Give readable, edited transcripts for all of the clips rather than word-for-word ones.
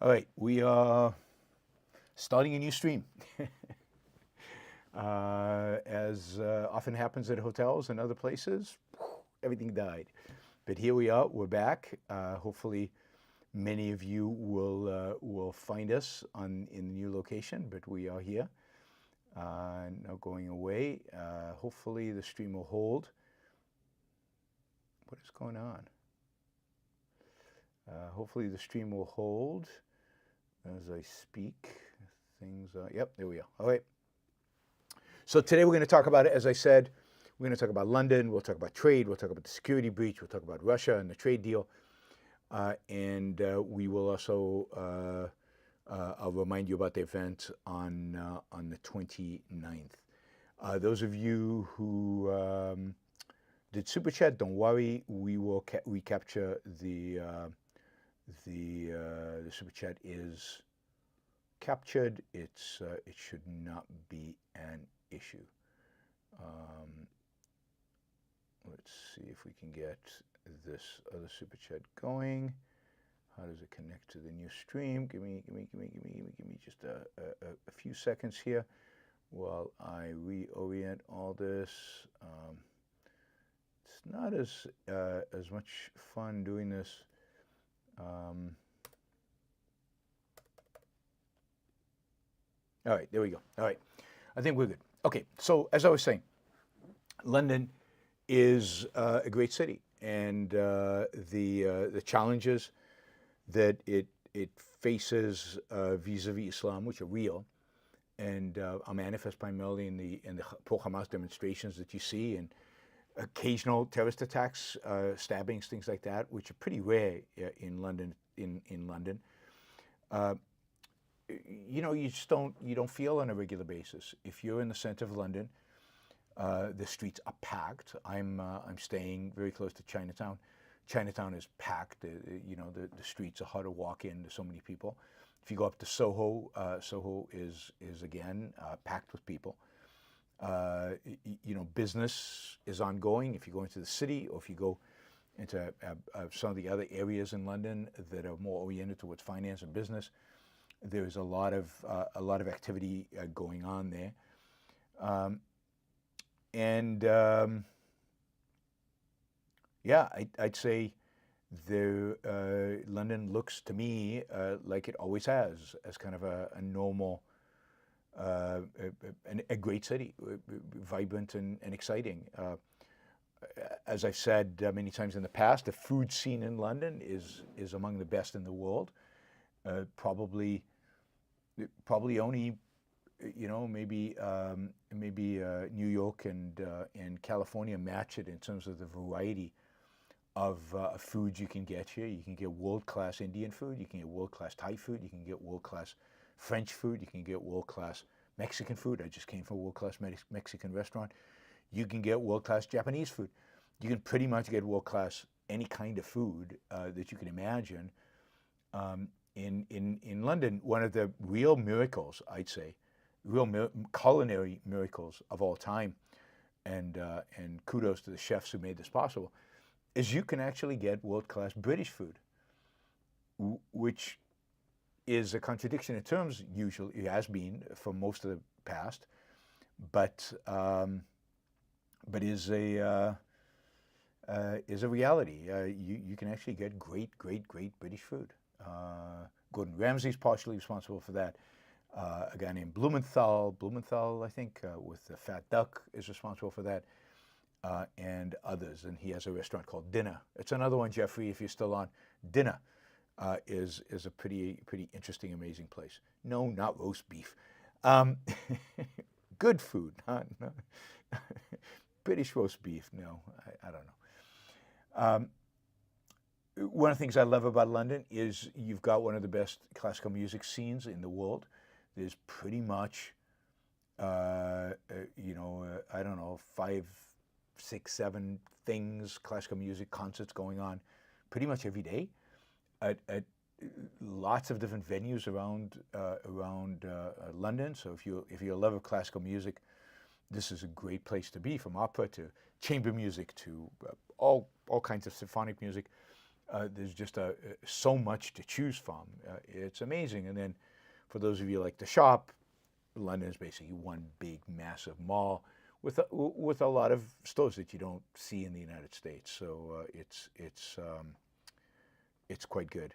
All right, we are starting a new stream. As often happens at hotels and other places, everything died. But here we are, we're back. Hopefully many of you will find us in the new location, but we are here. No going away. Hopefully the stream will hold. What is going on? Hopefully the stream will hold as I speak. Things are, yep, there we are. All right. So today we're going to talk about it, as I said, we're going to talk about London, we'll talk about trade, we'll talk about the security breach, we'll talk about Russia and the trade deal, and we will also, I'll remind you about the event on the 29th. Those of you who did Super Chat, don't worry, we will recapture the Super Chat is captured. It should not be an issue. Let's see if we can get this other Super Chat going. How does it connect to the new stream? Give me just a few seconds here while I reorient all this. It's not as much fun doing this. All right, there we go. All right, I think we're good. Okay, so as I was saying, London is a great city, and the challenges that it faces vis-a-vis Islam, which are real, and are manifest primarily in the pro-Hamas demonstrations that you see, and occasional terrorist attacks, stabbings, things like that, which are pretty rare in London. In London, you know, you don't feel on a regular basis. If you're in the center of London, the streets are packed. I'm staying very close to Chinatown. Chinatown is packed. You know, the streets are hard to walk in. There's so many people. If you go up to Soho, Soho is again packed with people. You know, business is ongoing. If you go into the city, or if you go into some of the other areas in London that are more oriented towards finance and business, there's a lot of activity going on there, yeah, I'd say London looks to me like it always has, as kind of a normal, a great city, vibrant and exciting. As I've said many times in the past, the food scene in London is among the best in the world. Probably only, you know, maybe New York and California match it in terms of the variety of foods you can get here. You can get world-class Indian food, you can get world-class Thai food, you can get world-class French food, you can get world-class Mexican food. I just came from a world-class Mexican restaurant. You can get world-class Japanese food. You can pretty much get world-class any kind of food that you can imagine in London. One of the real miracles, I'd say, culinary miracles of all time, and kudos to the chefs who made this possible, is you can actually get world-class British food, which is a contradiction in terms. Usually, it has been for most of the past, but is a reality. You can actually get great British food. Gordon Ramsay's partially responsible for that. A guy named Blumenthal, I think, with the Fat Duck, is responsible for that, and others. And he has a restaurant called Dinner. It's another one, Jeffrey, if you're still on. Dinner is a pretty interesting, amazing place. No, not roast beef. Good food, huh? No. British roast beef, no, I don't know. One of the things I love about London is you've got one of the best classical music scenes in the world. There's pretty much, you know, I don't know, 5, 6, 7 things, classical music concerts going on pretty much every day at lots of different venues around London. So if you're a lover of classical music, this is a great place to be, from opera to chamber music to all kinds of symphonic music. There's just so much to choose from. It's amazing. And then for those of you like to shop, London is basically one big, massive mall with a lot of stores that you don't see in the United States. So it's quite good.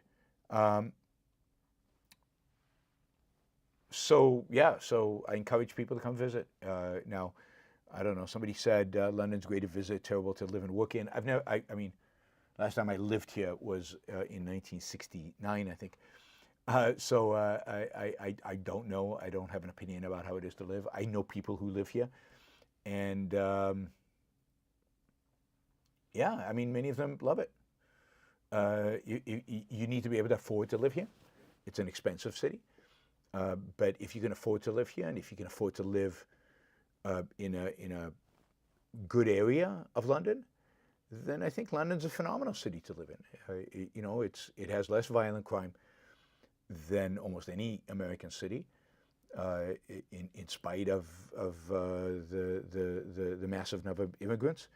So I encourage people to come visit. Now, I don't know. Somebody said London's great to visit, terrible to live and work in. I mean, last time I lived here was in 1969, I think. So I don't know. I don't have an opinion about how it is to live. I know people who live here, and yeah, I mean, many of them love it. You need to be able to afford to live here. It's an expensive city, but if you can afford to live here, and if you can afford to live in a good area of London, then I think London's a phenomenal city to live in. You know, it has less violent crime than almost any American city, in spite of the massive number of immigrants.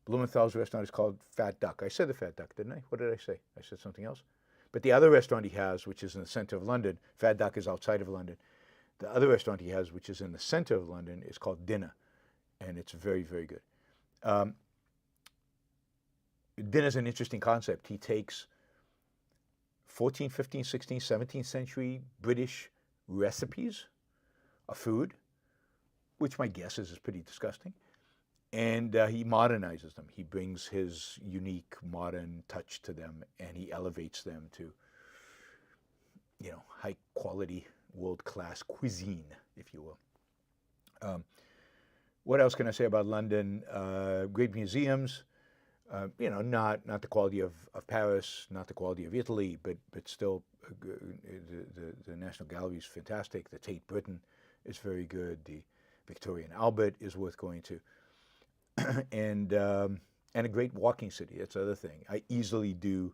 Blumenthal's restaurant is called Fat Duck. I said the Fat Duck, didn't I? What did I say? I said something else. But the other restaurant he has, which is in the center of London, Fat Duck is outside of London. The other restaurant he has, which is in the center of London, is called Dinner, and it's very, very good. Dinner is an interesting concept. He takes 14th, 15th, 16th, 17th century British recipes of food, which my guess is pretty disgusting, and he modernizes them. He brings his unique modern touch to them, and he elevates them to, you know, high quality, world-class cuisine, if you will. What else can I say about London? Great museums. You know, not the quality of Paris, not the quality of Italy, but still, the National Gallery is fantastic. The Tate Britain is very good. The Victoria and Albert is worth going to, and a great walking city. That's the other thing. I easily do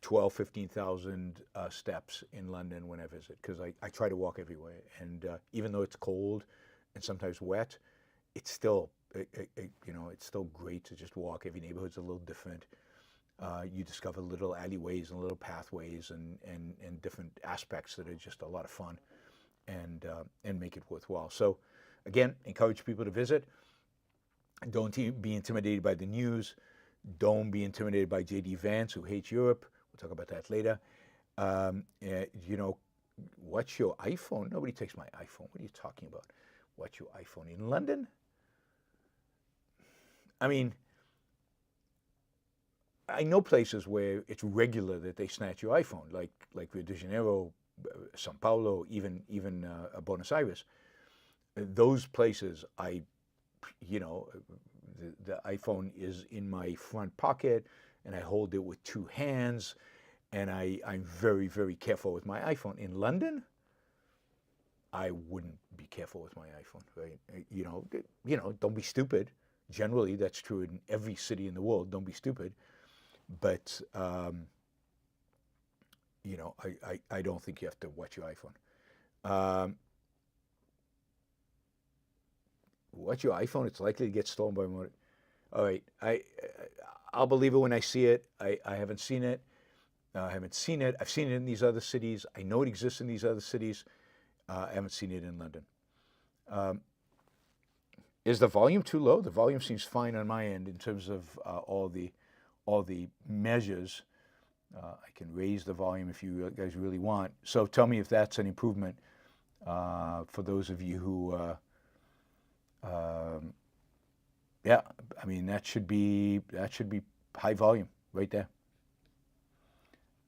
12, 15,000 steps in London when I visit, because I try to walk everywhere. And even though it's cold and sometimes wet, it's still, you know, it's still great to just walk. Every neighborhood's a little different. You discover little alleyways and little pathways and different aspects that are just a lot of fun and make it worthwhile. So again, encourage people to visit. Don't be intimidated by the news. Don't be intimidated by J.D. Vance, who hates Europe. We'll talk about that later. You know, what's your iPhone? Nobody takes my iPhone. What are you talking about? What's your iPhone in London? I mean, I know places where it's regular that they snatch your iPhone, like Rio de Janeiro, São Paulo, even Buenos Aires. Those places, you know, the iPhone is in my front pocket, and I hold it with two hands, and I'm very, very careful with my iPhone. In London, I wouldn't be careful with my iPhone, right? You know, don't be stupid. Generally, that's true in every city in the world. Don't be stupid. But, you know, I don't think you have to watch your iPhone. Watch your iPhone. It's likely to get stolen by more. All right. I'll believe it when I see it. I haven't seen it. I haven't seen it. I've seen it in these other cities. I know it exists in these other cities. I haven't seen it in London. Is the volume too low? The volume seems fine on my end in terms of all the measures. I can raise the volume if you guys really want. So tell me if that's an improvement for those of you who, yeah, I mean, that should be high volume right there.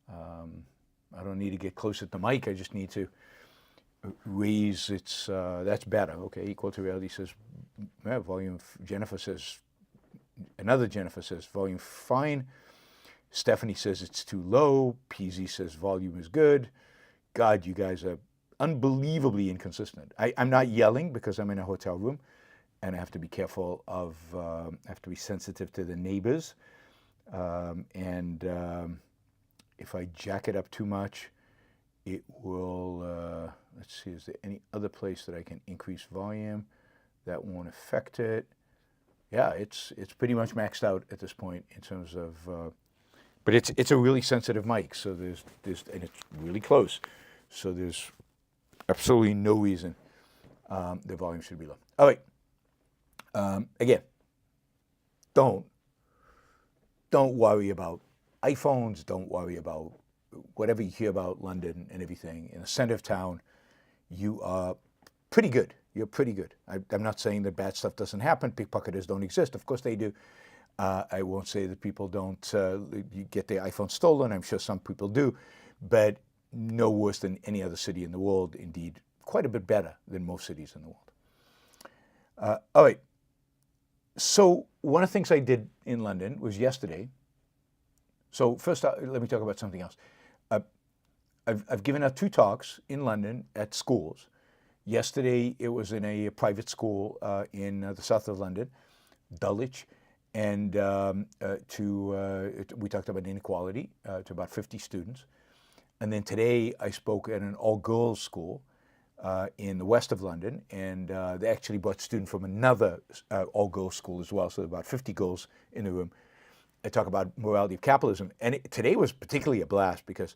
I don't need to get closer to the mic. I just need to raise its, that's better. Okay, equal to reality says, yeah, volume, another Jennifer says volume fine. Stephanie says it's too low. PZ says volume is good. God, you guys are unbelievably inconsistent. I'm not yelling because I'm in a hotel room, and I have to be careful of, I have to be sensitive to the neighbors. If I jack it up too much, it will, let's see, is there any other place that I can increase volume? That won't affect it. Yeah, it's pretty much maxed out at this point in terms of, but it's a really sensitive mic, so there's and it's really close, so there's absolutely no reason the volume should be low. All right. Again, don't worry about iPhones. Don't worry about whatever you hear about London and everything. In the center of town, you are pretty good. You're pretty good. I'm not saying that bad stuff doesn't happen. Pickpocketers don't exist. Of course they do. I won't say that people don't get their iPhone stolen. I'm sure some people do, but no worse than any other city in the world. Indeed, quite a bit better than most cities in the world. All right. So one of the things I did in London was yesterday. So first, let me talk about something else. I've given out 2 talks in London at schools. Yesterday, it was in a private school in the south of London, Dulwich, and we talked about inequality to about 50 students. And then today, I spoke at an all-girls school in the west of London, and they actually brought students from another all-girls school as well, so about 50 girls in the room. I talk about morality of capitalism, and today was particularly a blast because,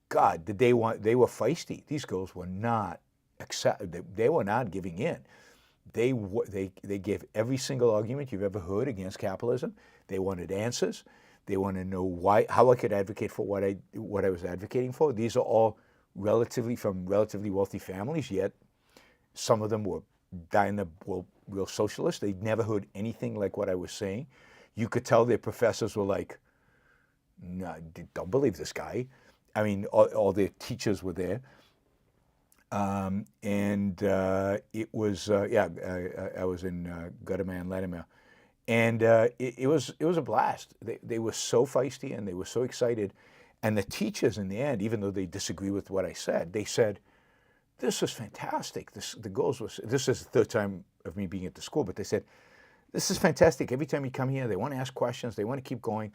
God, they were feisty. These girls were not they were not giving in. They gave every single argument you've ever heard against capitalism. They wanted answers. They wanted to know how I could advocate for what I was advocating for. These are all from relatively wealthy families, yet some of them were real socialists. They'd never heard anything like what I was saying. You could tell their professors were like, "No, don't believe this guy." I mean, all their teachers were there. It was, I was in Gutterman, Latimer, and it was a blast. They were so feisty and they were so excited. And the teachers in the end, even though they disagree with what I said, they said, "This is fantastic." The girls this is the 3rd time of me being at the school, but they said, "This is fantastic. Every time you come here, they want to ask questions. They want to keep going.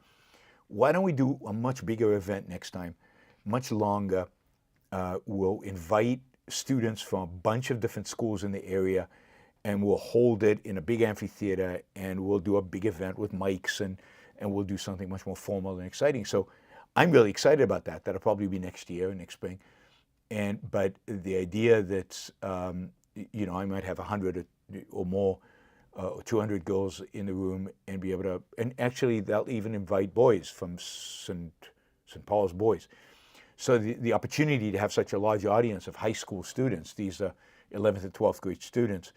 Why don't we do a much bigger event next time, much longer? We'll invite students from a bunch of different schools in the area, and we'll hold it in a big amphitheater, and we'll do a big event with mics, and we'll do something much more formal and exciting." So I'm really excited about that. That'll probably be next year, next spring. But the idea that I might have 100 or more, 200 girls in the room, and be able to, and actually they'll even invite boys from St. Paul's boys. So the opportunity to have such a large audience of high school students, these 11th and 12th grade students,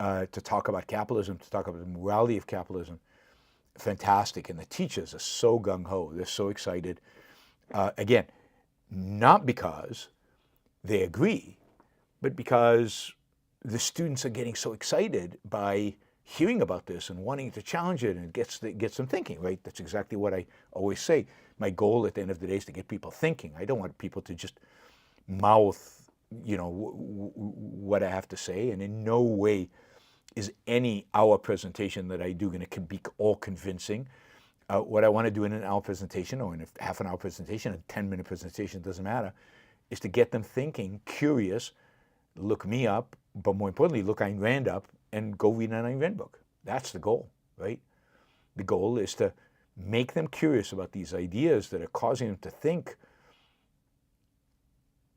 to talk about capitalism, to talk about the morality of capitalism, fantastic. And the teachers are so gung-ho. They're so excited. Again, not because they agree, but because the students are getting so excited by hearing about this and wanting to challenge it, and it gets them thinking, right? That's exactly what I always say. My goal at the end of the day is to get people thinking. I don't want people to just mouth, what I have to say, and in no way is any hour presentation that I do going to be all convincing. What I want to do in an hour presentation, or in a half an hour presentation, a 10-minute presentation, doesn't matter, is to get them thinking, curious, look me up, but more importantly, look Ayn Rand up and go read an Ayn Rand book. That's the goal, right? The goal is to make them curious about these ideas that are causing them to think,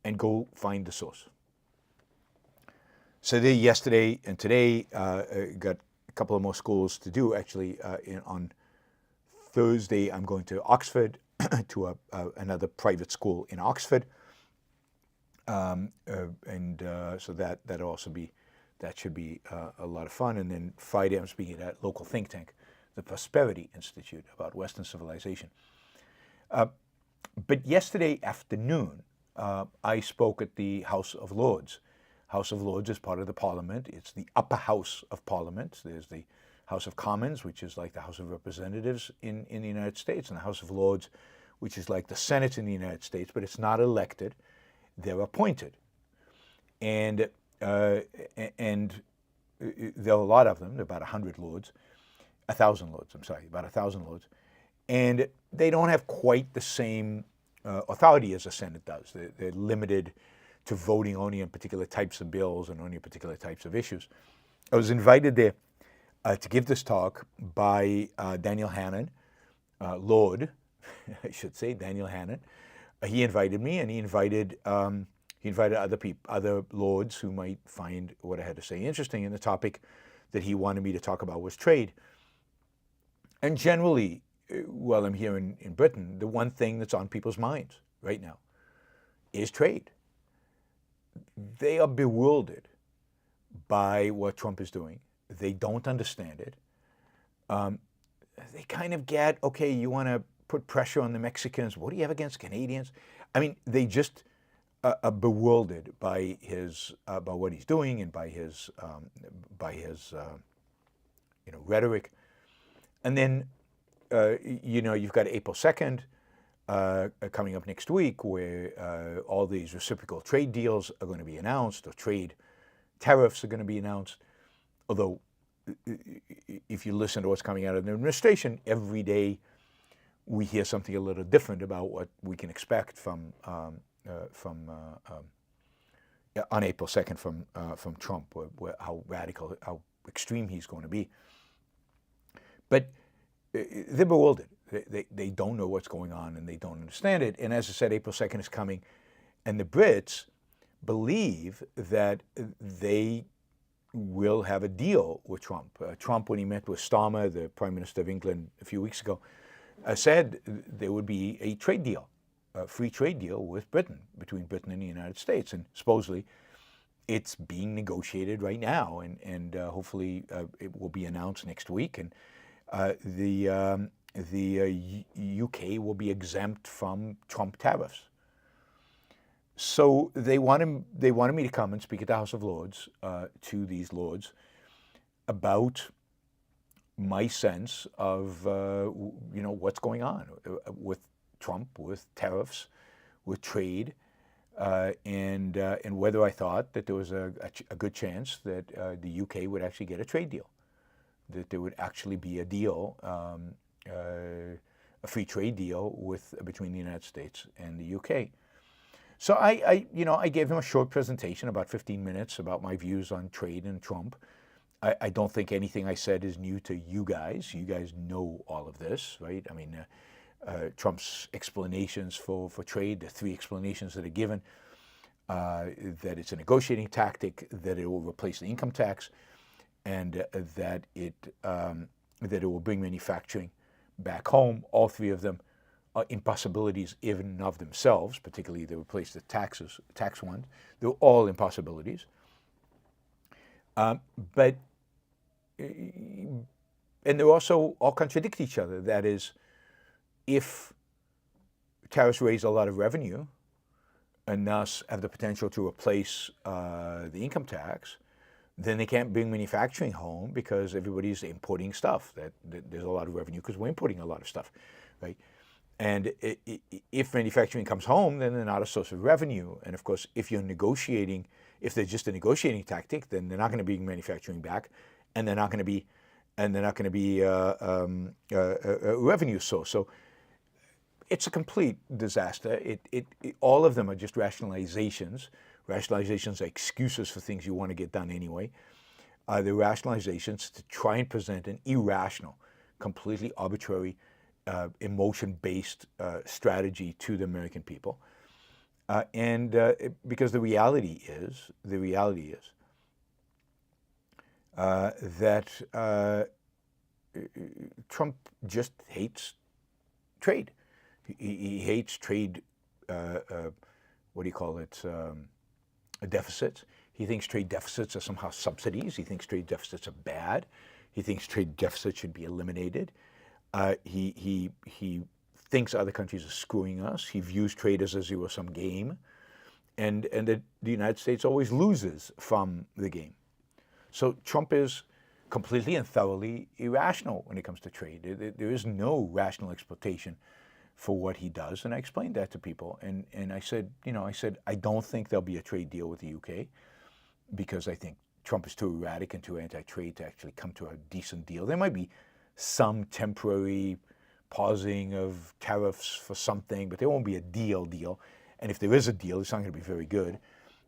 and go find the source. So yesterday and today, got a couple of more schools to do. Actually, on Thursday, I'm going to Oxford to another private school in Oxford, so that should be a lot of fun. And then Friday, I'm speaking at a local think tank, the Prosperity Institute, about Western civilization. But yesterday afternoon, I spoke at the House of Lords. House of Lords is part of the Parliament. It's the upper house of Parliament. There's the House of Commons, which is like the House of Representatives in the United States, and the House of Lords, which is like the Senate in the United States, but it's not elected. They're appointed. And there are a lot of them. There are about 1,000 lords. About 1,000 lords. And they don't have quite the same authority as the Senate does. They're limited to voting only on particular types of bills and only particular types of issues. I was invited there to give this talk by Daniel Hannan, Lord, I should say, Daniel Hannan. He invited me, and he invited other people, other lords who might find what I had to say interesting. And the topic that he wanted me to talk about was trade. And generally, while I'm here in Britain, the one thing that's on people's minds right now is trade. They are bewildered by what Trump is doing. They don't understand it. They kind of get, okay, you want to put pressure on the Mexicans. What do you have against Canadians? I mean, they just are bewildered by by what he's doing and by his rhetoric. And then, you've got April 2nd coming up next week, where all these reciprocal trade deals are going to be announced, or trade tariffs are going to be announced. Although, if you listen to what's coming out of the administration, every day we hear something a little different about what we can expect on April 2nd from Trump, how radical, how extreme he's going to be. But they're bewildered. They don't know what's going on, and they don't understand it. And as I said, April 2nd is coming, and the Brits believe that they will have a deal with Trump. Trump, when he met with Starmer, the Prime Minister of England, a few weeks ago, said there would be a trade deal, a free trade deal with Britain, between Britain and the United States. And supposedly it's being negotiated right now, and hopefully it will be announced next week. And the UK will be exempt from Trump tariffs. So they wanted me to come and speak at the House of Lords to these lords about my sense of what's going on with Trump, with tariffs, with trade, and whether I thought that there was a good chance that the UK would actually get a trade deal, that there would actually be a deal, a free trade deal between the United States and the UK. So I gave them a short presentation, about 15 minutes, about my views on trade and Trump. I don't think anything I said is new to you guys. You guys know all of this, right? I mean, Trump's explanations for trade, the three explanations that are given, that it's a negotiating tactic, that it will replace the income tax, and that it will bring manufacturing back home. All three of them are impossibilities even of themselves, particularly they replace the tax ones. They're all impossibilities. And they also all contradict each other. That is, if tariffs raise a lot of revenue and thus have the potential to replace the income tax, then they can't bring manufacturing home because everybody's importing stuff. That there's a lot of revenue because we're importing a lot of stuff, right? And if manufacturing comes home, then they're not a source of revenue. And of course, if you're negotiating, if they're just a negotiating tactic, then they're not going to bring manufacturing back, and they're not going to be a revenue source. So it's a complete disaster. All of them are just rationalizations. Rationalizations are excuses for things you want to get done anyway. They're rationalizations to try and present an irrational, completely arbitrary, emotion-based strategy to the American people. Because the reality is that Trump just hates trade. He hates trade, what do you call it, deficits. He thinks trade deficits are somehow subsidies. He thinks trade deficits are bad. He thinks trade deficits should be eliminated. He thinks other countries are screwing us. He views trade as a zero-sum game, and that the United States always loses from the game. So Trump is completely and thoroughly irrational when it comes to trade. There is no rational explanation for what he does, and I explained that to people. And I said, I don't think there'll be a trade deal with the UK because I think Trump is too erratic and too anti-trade to actually come to a decent deal. There might be some temporary pausing of tariffs for something, but there won't be a deal. And if there is a deal, it's not going to be very good.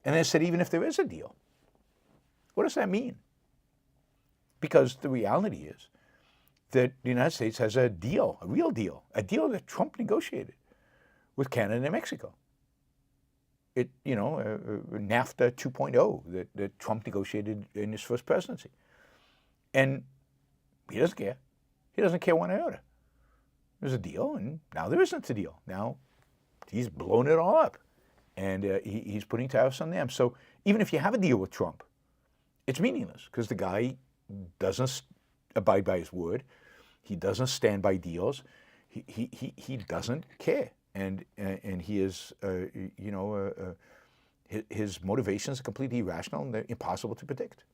And I said, even if there is a deal, what does that mean? Because the reality is that the United States has a deal, a real deal, a deal that Trump negotiated with Canada and Mexico. NAFTA 2.0 that Trump negotiated in his first presidency. And he doesn't care. He doesn't care one iota. There's a deal, and now there isn't a deal. Now he's blown it all up, and he's putting tariffs on them. So even if you have a deal with Trump, it's meaningless because the guy doesn't abide by his word. He doesn't stand by deals. He doesn't care, and he is his motivations are completely irrational and they're impossible to predict.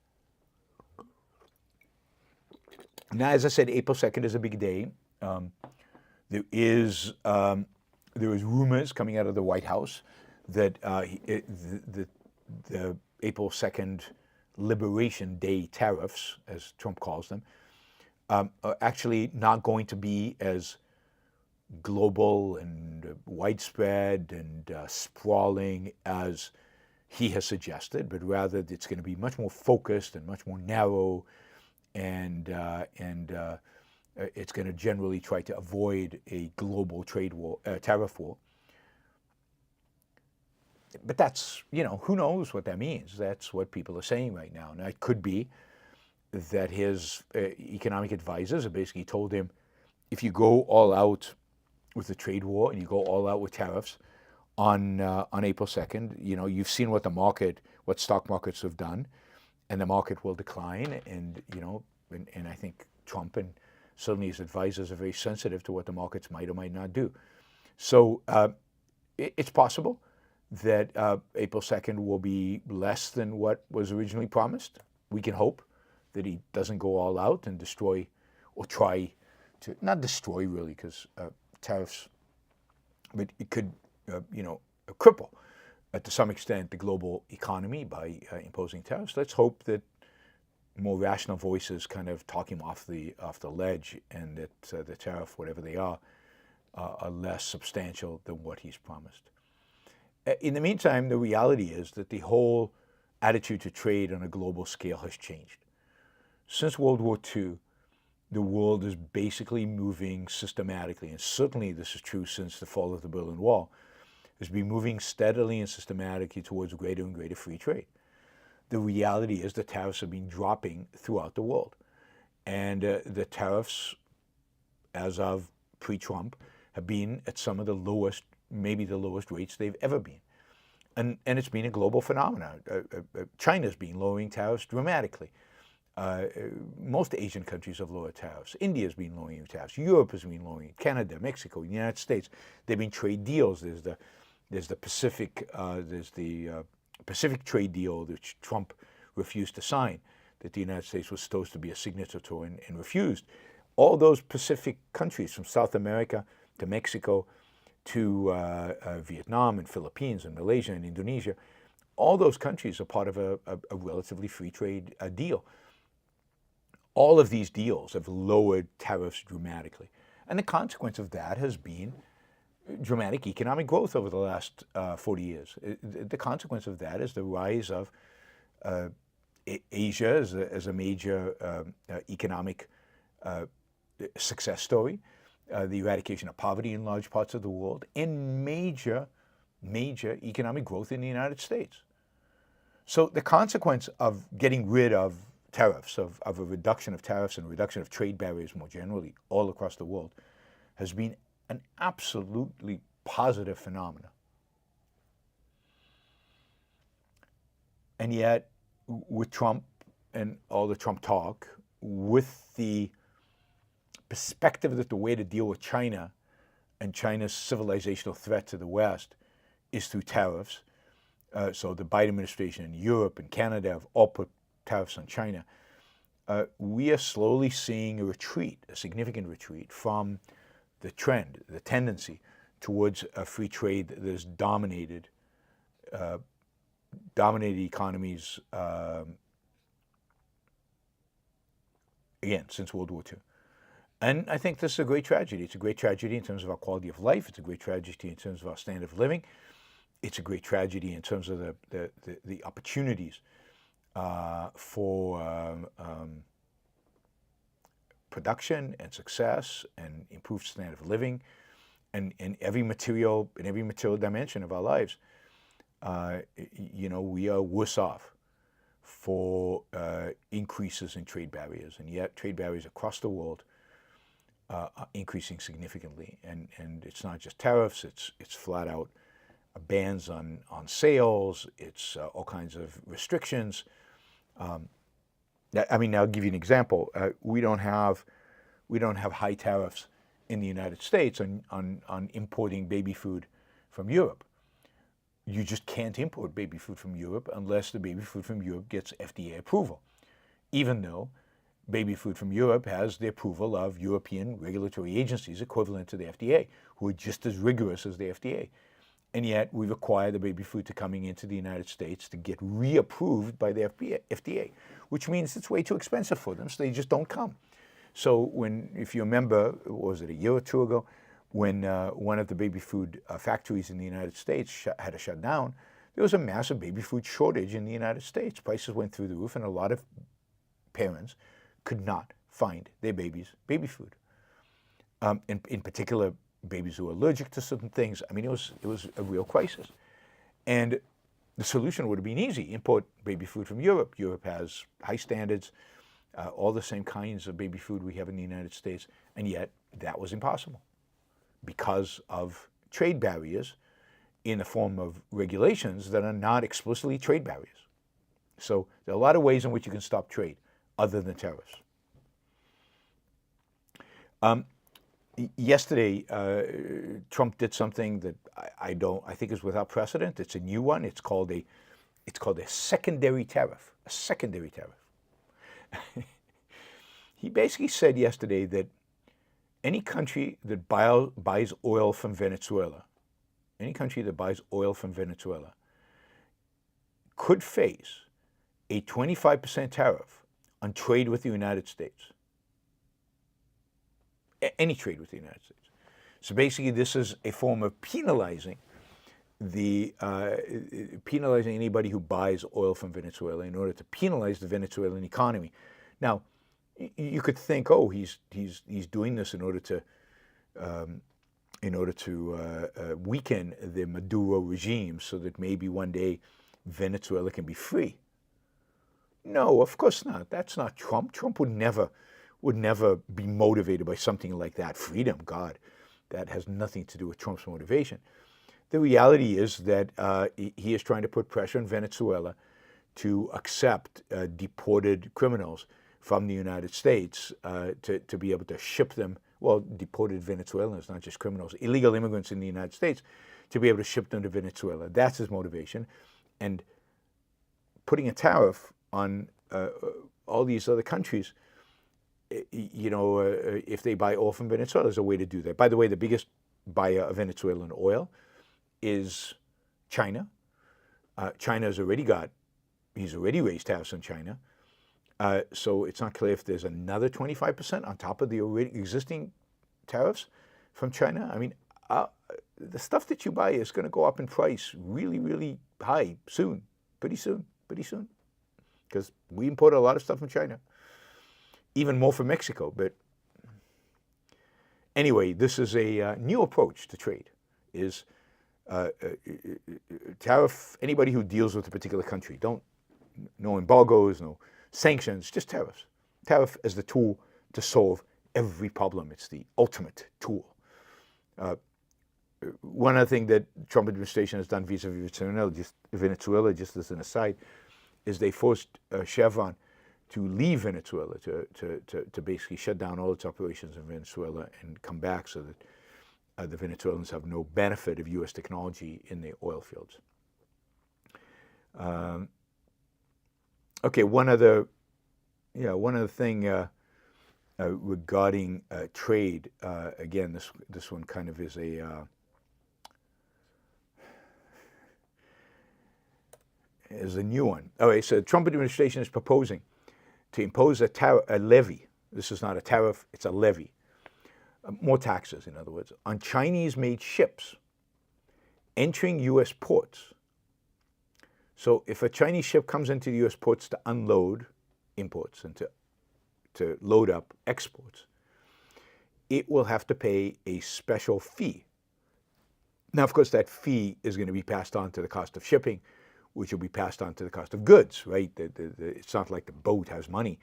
Now, as I said, April 2nd is a big day. There is rumors coming out of the White House that the April 2nd Liberation Day tariffs, as Trump calls them, are actually not going to be as global and widespread and sprawling as he has suggested, but rather it's going to be much more focused and much more narrow, and it's going to generally try to avoid a global trade war, tariff war. But that's, who knows what that means? That's what people are saying right now. Now, it could be that his economic advisors have basically told him, if you go all out with the trade war and you go all out with tariffs on April 2nd, you've seen what what stock markets have done, and the market will decline. And I think Trump and certainly his advisors are very sensitive to what the markets might or might not do. So it's possible that April 2nd will be less than what was originally promised. We can hope that he doesn't go all out and destroy, or try to, not destroy really, because tariffs, but it could, cripple to some extent the global economy by imposing tariffs. Let's hope that more rational voices kind of talk him off the ledge, and that the tariff, whatever they are less substantial than what he's promised. In the meantime, the reality is that the whole attitude to trade on a global scale has changed. Since World War II, the world is basically moving systematically, and certainly this is true since the fall of the Berlin Wall, has been moving steadily and systematically towards greater and greater free trade. The reality is the tariffs have been dropping throughout the world. And the tariffs, as of pre-Trump, have been at some of the lowest, maybe the lowest rates they've ever been. And it's been a global phenomenon. China's been lowering tariffs dramatically. Most Asian countries have lowered tariffs. India's been lowering tariffs. Europe has been lowering. Canada, Mexico, the United States. There have been trade deals. There's the Pacific trade deal, which Trump refused to sign, that the United States was supposed to be a signature to and refused. All those Pacific countries, from South America to Mexico to Vietnam and Philippines and Malaysia and Indonesia, all those countries are part of a relatively free trade deal. All of these deals have lowered tariffs dramatically. And the consequence of that has been dramatic economic growth over the last 40 years. The consequence of that is the rise of Asia as a major economic success story, the eradication of poverty in large parts of the world, and major economic growth in the United States. So the consequence of getting rid of tariffs, of a reduction of tariffs and a reduction of trade barriers more generally all across the world, has been an absolutely positive phenomenon. And yet, with Trump and all the Trump talk, with the perspective that the way to deal with China and China's civilizational threat to the West is through tariffs, so the Biden administration in Europe and Canada have all put tariffs on China, we are slowly seeing a retreat, a significant retreat from the trend, the tendency towards a free trade that has dominated economies, again, since World War II. And I think this is a great tragedy. It's a great tragedy in terms of our quality of life. It's a great tragedy in terms of our standard of living. It's a great tragedy in terms of the opportunities for production and success and improved standard of living, and in every material dimension of our lives, we are worse off for increases in trade barriers, and yet trade barriers across the world are increasing significantly. And it's not just tariffs; it's flat out bans on sales. It's all kinds of restrictions. I mean, I'll give you an example. We don't have high tariffs in the United States on importing baby food from Europe. You just can't import baby food from Europe unless the baby food from Europe gets FDA approval, even though baby food from Europe has the approval of European regulatory agencies equivalent to the FDA, who are just as rigorous as the FDA. And yet we require the baby food to coming into the United States to get reapproved by the FDA, which means it's way too expensive for them, so they just don't come. So if you remember, was it a year or two ago, when one of the baby food factories in the United States had to shut down, there was a massive baby food shortage in the United States. Prices went through the roof, and a lot of parents could not find their babies' baby food. In particular, babies who are allergic to certain things. I mean, it was a real crisis. And the solution would have been easy: import baby food from Europe. Europe has high standards, all the same kinds of baby food we have in the United States, and yet that was impossible because of trade barriers in the form of regulations that are not explicitly trade barriers. So there are a lot of ways in which you can stop trade other than tariffs. Yesterday, Trump did something that I think is without precedent. It's a new one. It's called a secondary tariff. A secondary tariff. He basically said yesterday that any country that buys oil from Venezuela, could face a 25% tariff on trade with the United States. Any trade with the United States. So basically, this is a form of penalizing anybody who buys oil from Venezuela in order to penalize the Venezuelan economy. Now, you could think, oh, he's doing this in order to weaken the Maduro regime so that maybe one day Venezuela can be free. No, of course not. That's not Trump. Trump would never be motivated by something like that. Freedom, God, that has nothing to do with Trump's motivation. The reality is that he is trying to put pressure on Venezuela to accept deported criminals from the United States to be able to ship them, well, deported Venezuelans, not just criminals, illegal immigrants in the United States, to be able to ship them to Venezuela. That's his motivation. And putting a tariff on all these other countries, if they buy oil from Venezuela, there's a way to do that. By the way, the biggest buyer of Venezuelan oil is China. He's already raised tariffs on China. So it's not clear if there's another 25% on top of the already existing tariffs from China. I mean, the stuff that you buy is going to go up in price really, really high soon, pretty soon, because we import a lot of stuff from China. Even more from Mexico. But anyway, this is a new approach to trade, is tariff anybody who deals with a particular country. No embargoes, no sanctions, just tariffs. Tariff as the tool to solve every problem. It's the ultimate tool. One other thing that Trump administration has done vis-a-vis Venezuela, just as an aside, is they forced Chevron to leave Venezuela, to basically shut down all its operations in Venezuela and come back so that the Venezuelans have no benefit of U.S. technology in the oil fields. Okay, one other thing regarding trade. Again, this one kind of is a new one. All right, so the Trump administration is proposing to impose a levy. This is not a tariff, it's a levy. More taxes, in other words, on Chinese-made ships entering U.S. ports. So if a Chinese ship comes into the U.S. ports to unload imports and to to load up exports, it will have to pay a special fee. Now, of course, that fee is going to be passed on to the cost of shipping, which will be passed on to the cost of goods, right? It's not like the boat has money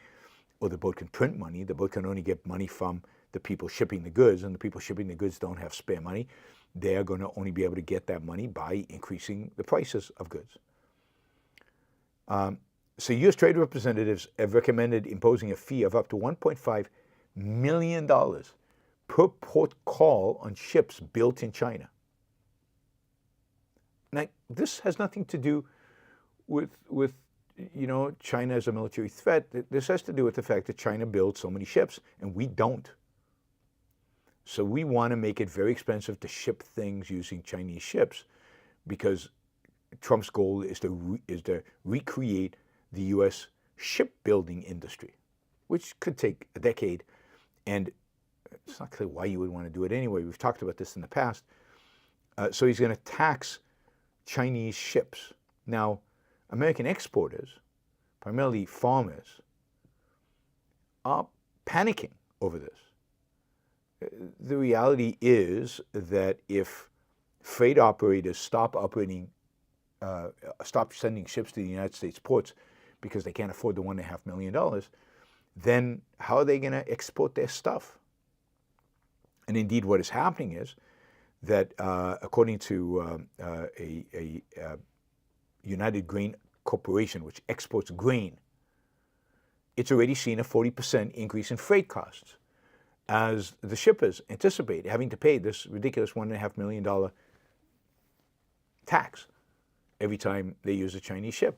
or the boat can print money. The boat can only get money from the people shipping the goods, and the people shipping the goods don't have spare money. They are going to only be able to get that money by increasing the prices of goods. So U.S. trade representatives have recommended imposing a fee of up to $1.5 million per port call on ships built in China. Now, this has nothing to do with China as a military threat. This has to do with the fact that China builds so many ships and we don't. So we want to make it very expensive to ship things using Chinese ships, because Trump's goal is to recreate the U.S. shipbuilding industry, which could take a decade, and it's not clear why you would want to do it anyway. We've talked about this in the past. So he's going to tax Chinese ships. Now, American exporters, primarily farmers, are panicking over this. The reality is that if freight operators stop sending ships to the United States ports because they can't afford the $1.5 million, then how are they going to export their stuff? And indeed, what is happening is that according to a United Grain Corporation, which exports grain, it's already seen a 40% increase in freight costs, as the shippers anticipate having to pay this ridiculous $1.5 million tax every time they use a Chinese ship.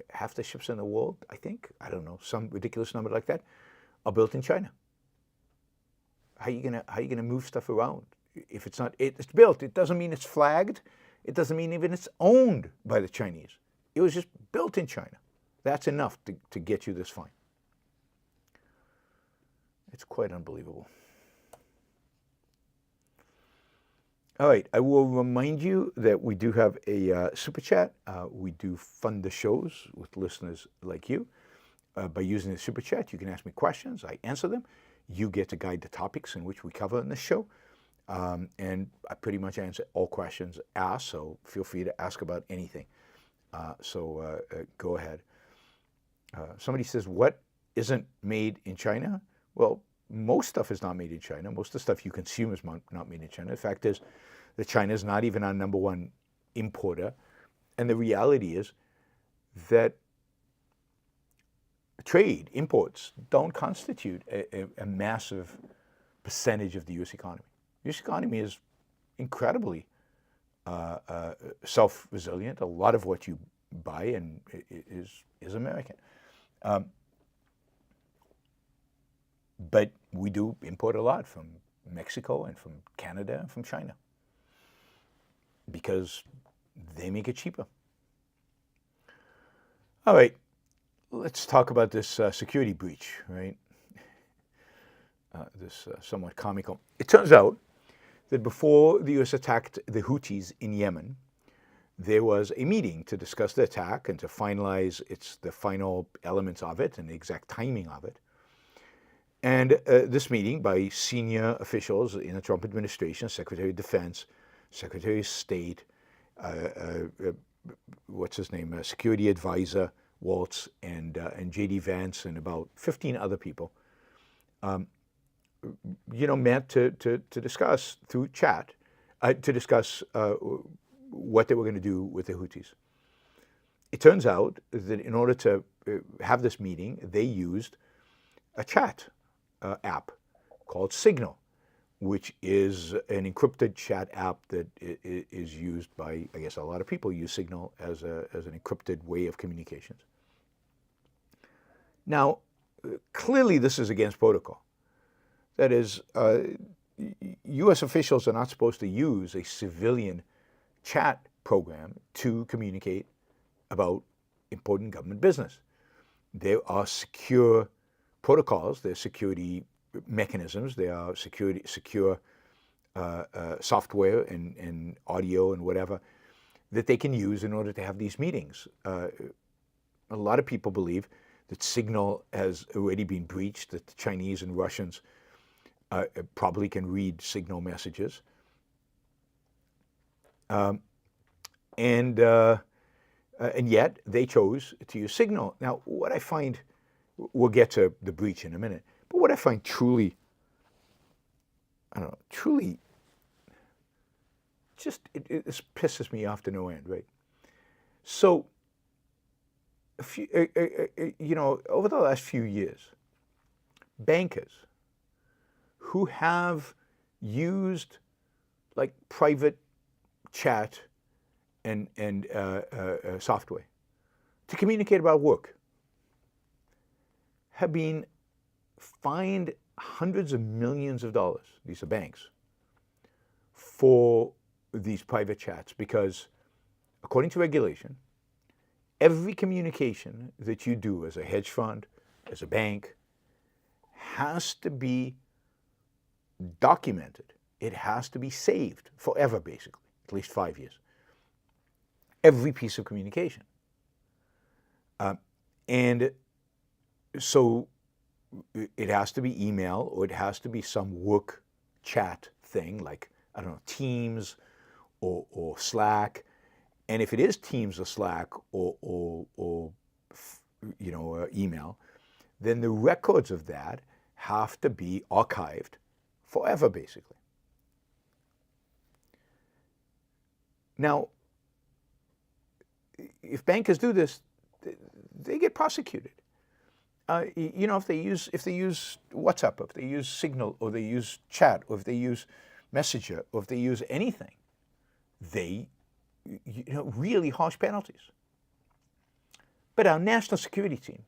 Half the ships in the world, I think, I don't know, some ridiculous number like that, are built in China. How are you gonna move stuff around? If it's built, it doesn't mean it's flagged. It doesn't mean even it's owned by the Chinese. It was just built in China. That's enough to get you this fine. It's quite unbelievable. All right, I will remind you that we do have a super chat. We do fund the shows with listeners like you. By using the super chat, you can ask me questions. I answer them. You get to guide the topics in which we cover in this show. And I pretty much answer all questions asked, so feel free to ask about anything. Go ahead. Somebody says, what isn't made in China? Well, most stuff is not made in China. Most of the stuff you consume is not made in China. The fact is that China is not even our number one importer. And the reality is that trade, imports, don't constitute a massive percentage of the U.S. economy. The U.S. economy is incredibly self-resilient. A lot of what you buy is American. But we do import a lot from Mexico and from Canada and from China because they make it cheaper. All right, let's talk about this security breach, right? This somewhat comical. It turns out that before the U.S. attacked the Houthis in Yemen, there was a meeting to discuss the attack and to finalize the final elements of it and the exact timing of it. And this meeting by senior officials in the Trump administration, Secretary of Defense, Secretary of State, Security Advisor Waltz, and J.D. Vance, and about 15 other people, met to discuss through chat, to discuss what they were going to do with the Houthis. It turns out that in order to have this meeting, they used a chat app called Signal, which is an encrypted chat app that is used by, I guess, a lot of people use Signal as an encrypted way of communications. Now, clearly this is against protocol. That is, U.S. officials are not supposed to use a civilian chat program to communicate about important government business. There are secure protocols, there are security mechanisms, there are secure software and audio and whatever that they can use in order to have these meetings. A lot of people believe that signal has already been breached, that the Chinese and Russians probably can read signal messages. And yet they chose to use signal. Now, what I find, we'll get to the breach in a minute, but what I find truly, I don't know, truly, just, it pisses me off to no end, right? So, over the last few years, bankers who have used like private chat and software to communicate about work have been fined hundreds of millions of dollars, these are banks, for these private chats, because according to regulation, every communication that you do as a hedge fund, as a bank, has to be documented. It has to be saved forever, basically, at least 5 years. Every piece of communication. And so it has to be email, or it has to be some work chat thing, like, I don't know, Teams or Slack. And if it is Teams or Slack or email, then the records of that have to be archived forever, basically. Now, if bankers do this, they get prosecuted. If they use WhatsApp, or if they use Signal, or they use chat, or if they use Messenger, or if they use anything, they, really harsh penalties. But our national security team,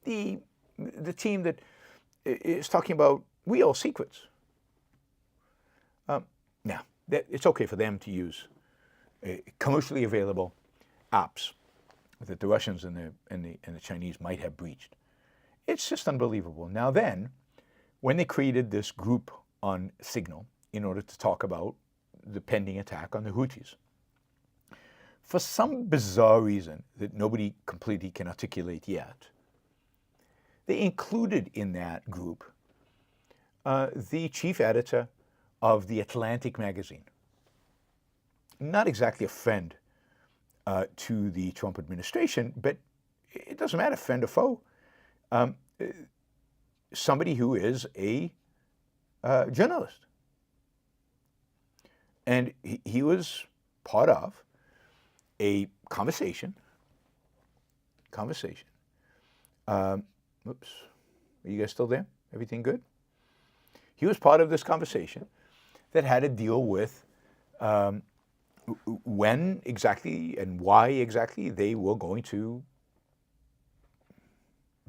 the team that is talking about real secrets, now it's okay for them to use commercially available apps that the Russians and the Chinese might have breached. It's just unbelievable. Now then, when they created this group on Signal in order to talk about the pending attack on the Houthis, for some bizarre reason that nobody completely can articulate yet, they included in that group the chief editor of the Atlantic magazine. Not exactly a friend to the Trump administration, but it doesn't matter, friend or foe. Somebody who is a journalist. And he was part of a conversation. Oops, are you guys still there? Everything good? He was part of this conversation that had to deal with when exactly and why exactly they were going to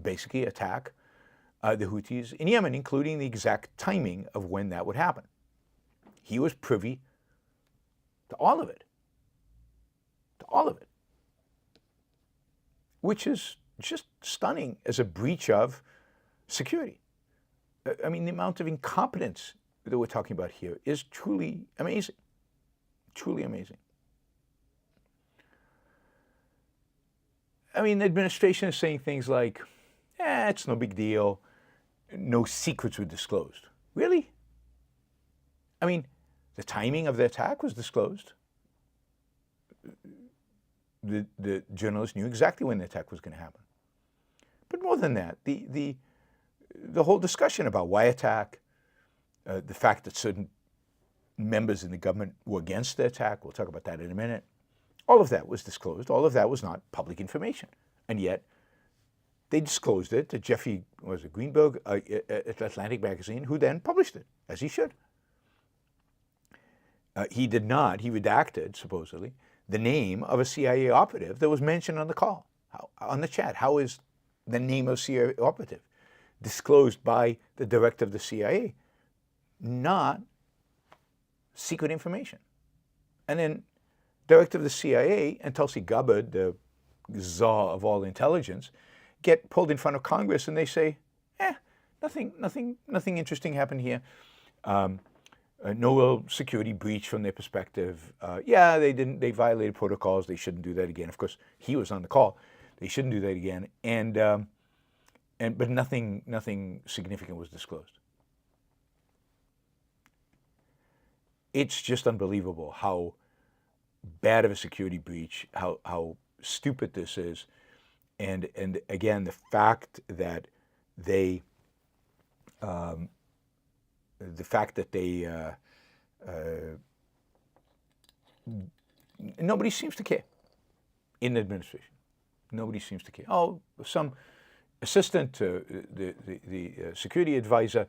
basically attack the Houthis in Yemen, including the exact timing of when that would happen. He was privy to all of it. Which is just stunning as a breach of security. I mean, the amount of incompetence that we're talking about here is truly amazing. Truly amazing. I mean, the administration is saying things like, it's no big deal. No secrets were disclosed. Really? I mean, the timing of the attack was disclosed. The journalists knew exactly when the attack was going to happen. But more than that, the whole discussion about why attack, the fact that certain members in the government were against the attack, we'll talk about that in a minute, all of that was disclosed. All of that was not public information. And yet, they disclosed it to Jeffrey Greenberg at Atlantic magazine, who then published it, as he should. He did not, he redacted, supposedly, the name of a CIA operative that was mentioned on the call, on the chat. How is the name of CIA operative disclosed by the director of the CIA? Not secret information. And then director of the CIA and Tulsi Gabbard, the czar of all intelligence, get pulled in front of Congress and they say, nothing interesting happened here. No real security breach from their perspective. They violated protocols. They shouldn't do that again. Of course, he was on the call. They shouldn't do that again. And but nothing significant was disclosed. It's just unbelievable how bad of a security breach, how stupid this is, and again, the fact that they nobody seems to care in the administration. Nobody seems to care. Oh, some assistant to the security advisor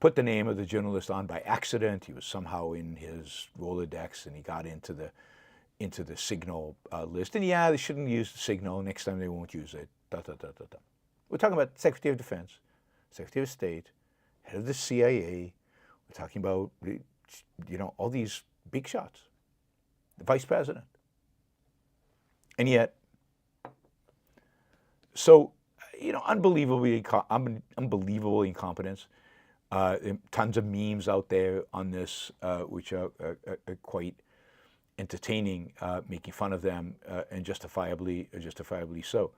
put the name of the journalist on by accident. He was somehow in his Rolodex, and he got into the Signal list. And yeah, they shouldn't use the Signal. Next time they won't use it. Da, da, da, da, da. We're talking about Secretary of Defense, Secretary of State, head of the CIA. We're talking about, all these big shots. The Vice President. And yet, so, unbelievable incompetence. Tons of memes out there on this, which are quite entertaining, making fun of them, and justifiably so.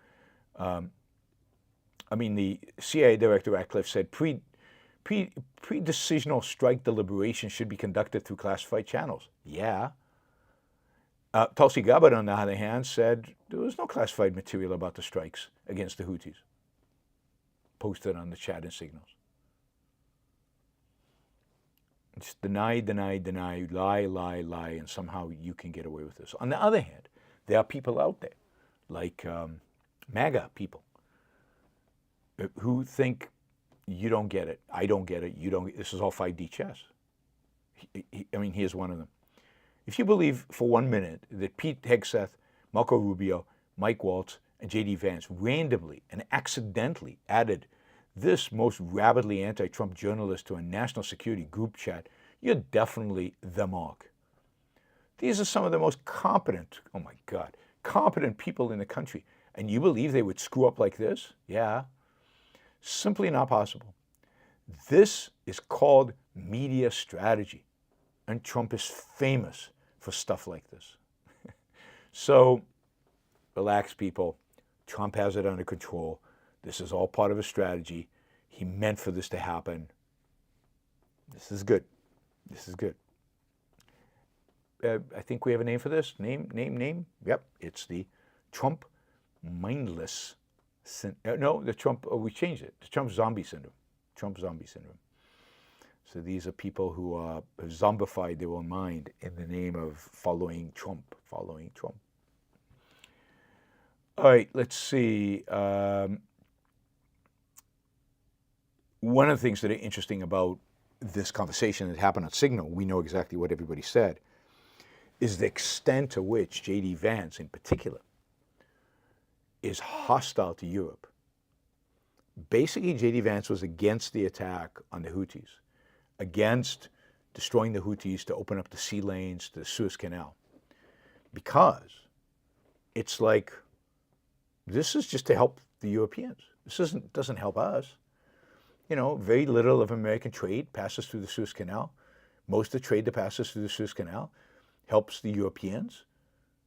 The CIA Director Ratcliffe said pre-decisional strike deliberations should be conducted through classified channels. Yeah. Tulsi Gabbard, on the other hand, said there was no classified material about the strikes against the Houthis posted on the chat and signals. It's deny, lie, and somehow you can get away with this. On the other hand, there are people out there, like MAGA people, who think you don't get it, I don't get it, this is all 5D chess. Here's one of them. If you believe for 1 minute that Pete Hegseth, Marco Rubio, Mike Waltz, and J.D. Vance randomly and accidentally added this most rabidly anti-Trump journalist to a national security group chat, you're definitely the mark. These are some of the most competent people in the country. And you believe they would screw up like this? Yeah. Simply not possible. This is called media strategy. And Trump is famous for stuff like this. So, relax, people. Trump has it under control. This is all part of a strategy. He meant for this to happen. This is good. This is good. I think we have a name for this. Name? Yep, it's the Trump mindless we changed it. The Trump zombie syndrome. Trump zombie syndrome. So these are people who have zombified their own mind in the name of following Trump. All right, let's see. One of the things that are interesting about this conversation that happened on Signal, we know exactly what everybody said, is the extent to which J.D. Vance, in particular, is hostile to Europe. Basically, J.D. Vance was against the attack on the Houthis, against destroying the Houthis to open up the sea lanes to the Suez Canal, because it's like, this is just to help the Europeans. This doesn't help us. Very little of American trade passes through the Suez Canal. Most of the trade that passes through the Suez Canal helps the Europeans.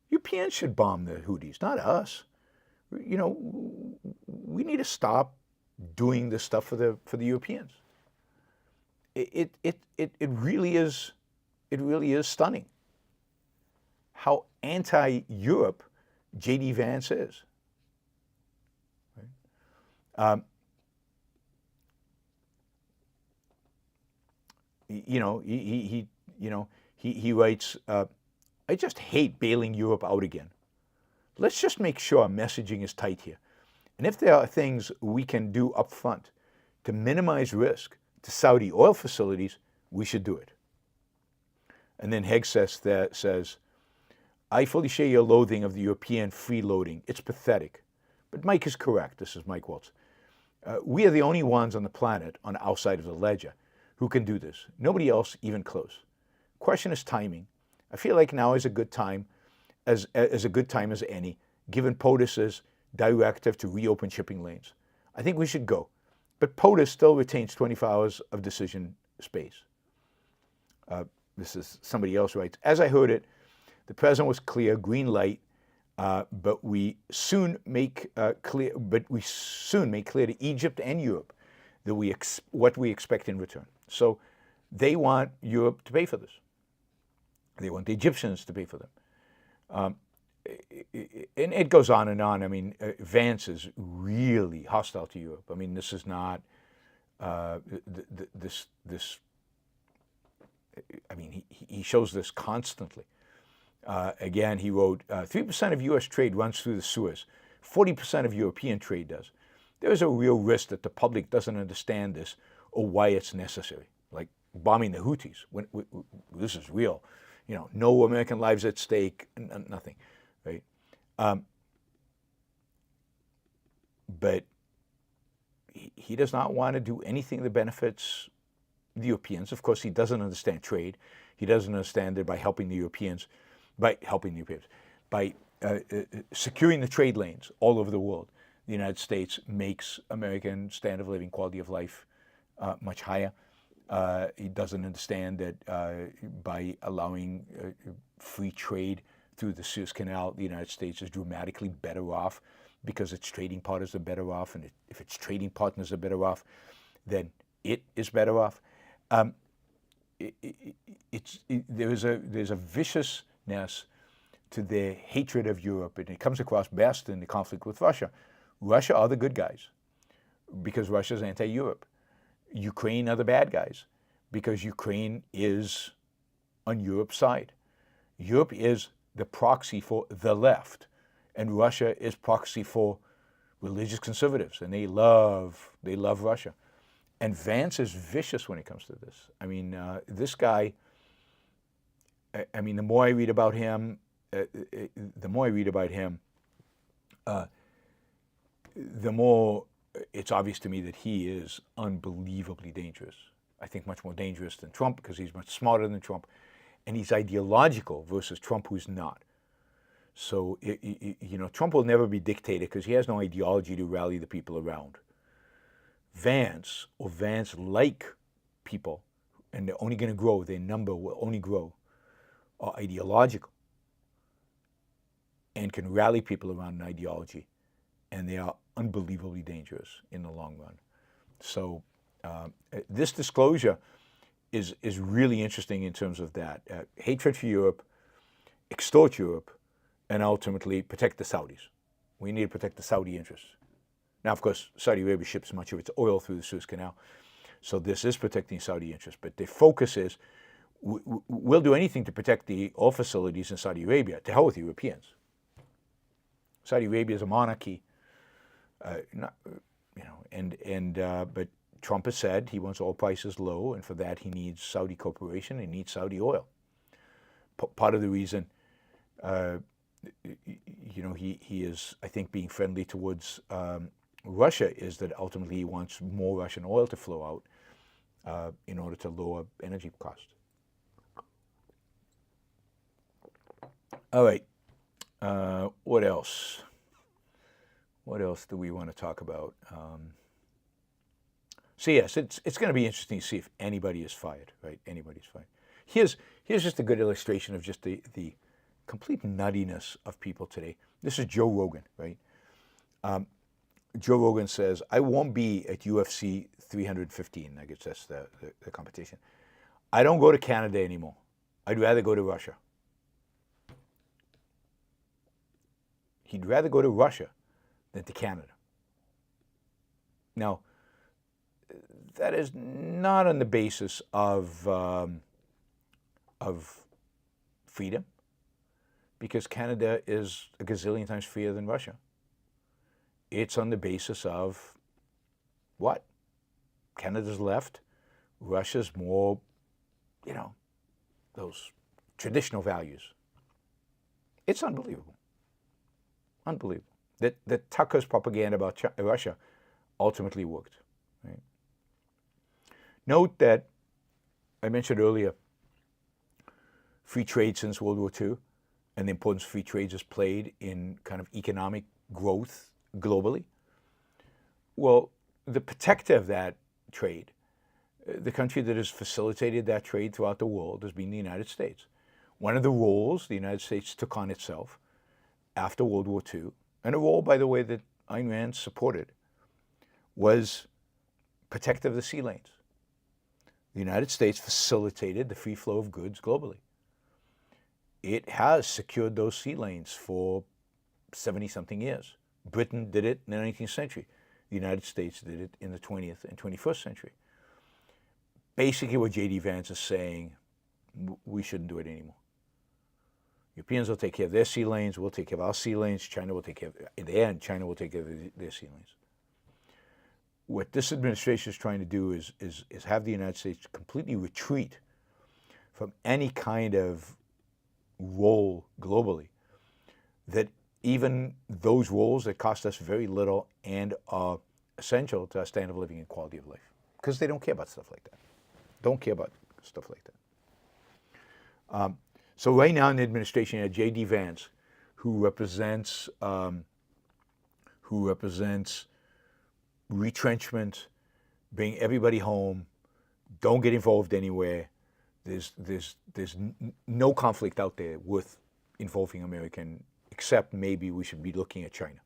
Europeans should bomb the Houthis, not us. We need to stop doing this stuff for the Europeans. It really is stunning how anti-Europe J.D. Vance is. Right? He writes, I just hate bailing Europe out again. Let's just make sure our messaging is tight here. And if there are things we can do up front to minimize risk to Saudi oil facilities, we should do it. And then Hegseth says, I fully share your loathing of the European freeloading. It's pathetic. But Mike is correct. This is Mike Waltz. We are the only ones on the planet on our side of the ledger who can do this. Nobody else even close. Question is timing. I feel like now is a good time, as good time as any, given POTUS's directive to reopen shipping lanes. I think we should go. But POTUS still retains 24 hours of decision space. This is somebody else writes, as I heard it, the president was clear, green light, But we soon make clear to Egypt and Europe that what we expect in return. So they want Europe to pay for this. They want the Egyptians to pay for them. And it goes on and on. I mean, Vance is really hostile to Europe. I mean, this is not this. I mean, he shows this constantly. Again, he wrote, 3% of U.S. trade runs through the Suez. 40% of European trade does. There's a real risk that the public doesn't understand this or why it's necessary. Like bombing the Houthis. This is real. You know, no American lives at stake, nothing, right? But he does not want to do anything that benefits the Europeans. Of course, he doesn't understand trade. He doesn't understand that by securing the trade lanes all over the world, the United States makes American standard of living, quality of life much higher. He doesn't understand that by allowing free trade through the Suez Canal, the United States is dramatically better off because its trading partners are better off, and if its trading partners are better off, then it is better off. There's a viciousness to their hatred of Europe, and it comes across best in the conflict with Russia. Russia are the good guys because Russia is anti-Europe. Ukraine are the bad guys because Ukraine is on Europe's side. Europe is the proxy for the left, and Russia is proxy for religious conservatives, and they love Russia. And Vance is vicious when it comes to this. I mean, this guy, I mean, the more I read about him, the more it's obvious to me that he is unbelievably dangerous. I think much more dangerous than Trump because he's much smarter than Trump, and he's ideological versus Trump, who's not. So, you know, Trump will never be dictator because he has no ideology to rally the people around. Vance or Vance-like people, and they're only going to grow, their number will only grow, are ideological and can rally people around an ideology, and they are unbelievably dangerous in the long run. So this disclosure is really interesting in terms of that. Hatred for Europe, extort Europe, and ultimately protect the Saudis. We need to protect the Saudi interests. Now, of course, Saudi Arabia ships much of its oil through the Suez Canal, so this is protecting Saudi interests. But the focus is, we'll do anything to protect the oil facilities in Saudi Arabia. To hell with Europeans. Saudi Arabia is a monarchy, but Trump has said he wants oil prices low, and for that he needs Saudi corporation and needs Saudi oil. Part of the reason, he is, I think, being friendly towards Russia is that ultimately he wants more Russian oil to flow out in order to lower energy costs. All right. What else? What else do we want to talk about? So yes, it's going to be interesting to see if anybody is fired, right? Anybody's fired. Here's just a good illustration of just the complete nuttiness of people today. This is Joe Rogan, right? Joe Rogan says, I won't be at UFC 315. I guess that's the competition. I don't go to Canada anymore. I'd rather go to Russia. He'd rather go to Russia than to Canada. Now, that is not on the basis of freedom, because Canada is a gazillion times freer than Russia. It's on the basis of what? Canada's left, Russia's more, those traditional values. It's unbelievable. Unbelievable. That Tucker's propaganda about Russia ultimately worked. Right? Note that I mentioned earlier free trade since World War II and the importance free trade has played in kind of economic growth globally. Well, the protector of that trade, the country that has facilitated that trade throughout the world, has been the United States. One of the roles the United States took on itself after World War II, and a role, by the way, that Ayn Rand supported, was protective of the sea lanes. The United States facilitated the free flow of goods globally. It has secured those sea lanes for 70-something years. Britain did it in the 19th century. The United States did it in the 20th and 21st century. Basically what J.D. Vance is saying, we shouldn't do it anymore. Europeans will take care of their sea lanes, we'll take care of our sea lanes, China will take care of, in the end, China will take care of their sea lanes. What this administration is trying to do is have the United States completely retreat from any kind of role globally, that even those roles that cost us very little and are essential to our standard of living and quality of life, because they don't care about stuff like that. Don't care about stuff like that. So right now in the administration, you have J.D. Vance, who represents retrenchment, bring everybody home, don't get involved anywhere. There's no conflict out there worth involving American, except maybe we should be looking at China.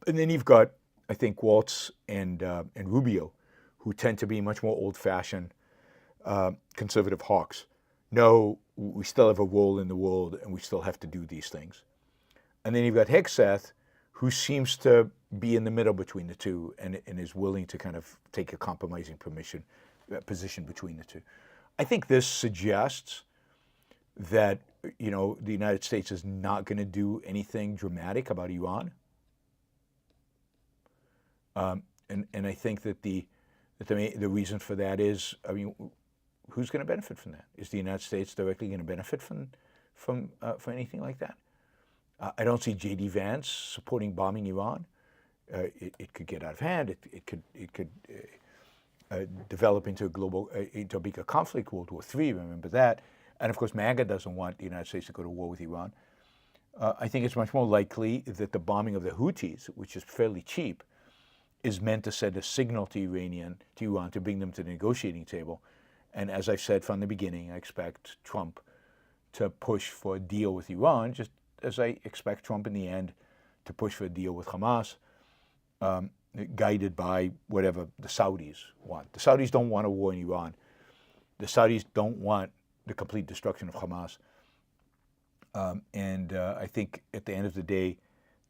And then you've got, I think, Waltz and Rubio, who tend to be much more old-fashioned conservative hawks. No, we still have a role in the world, and we still have to do these things. And then you've got Hegseth, who seems to be in the middle between the two and is willing to kind of take a compromising position between the two. I think this suggests that, you know, the United States is not going to do anything dramatic about Iran. And I think that the reason for that is, I mean, who's going to benefit from that? Is the United States directly going to benefit from anything like that? I don't see J.D. Vance supporting bombing Iran. It could get out of hand. It could develop into a bigger conflict, World War III. Remember that. And of course, MAGA doesn't want the United States to go to war with Iran. I think it's much more likely that the bombing of the Houthis, which is fairly cheap, is meant to send a signal to Iran to bring them to the negotiating table. And as I've said from the beginning, I expect Trump to push for a deal with Iran, just as I expect Trump in the end to push for a deal with Hamas, guided by whatever the Saudis want. The Saudis don't want a war in Iran. The Saudis don't want the complete destruction of Hamas. And I think at the end of the day,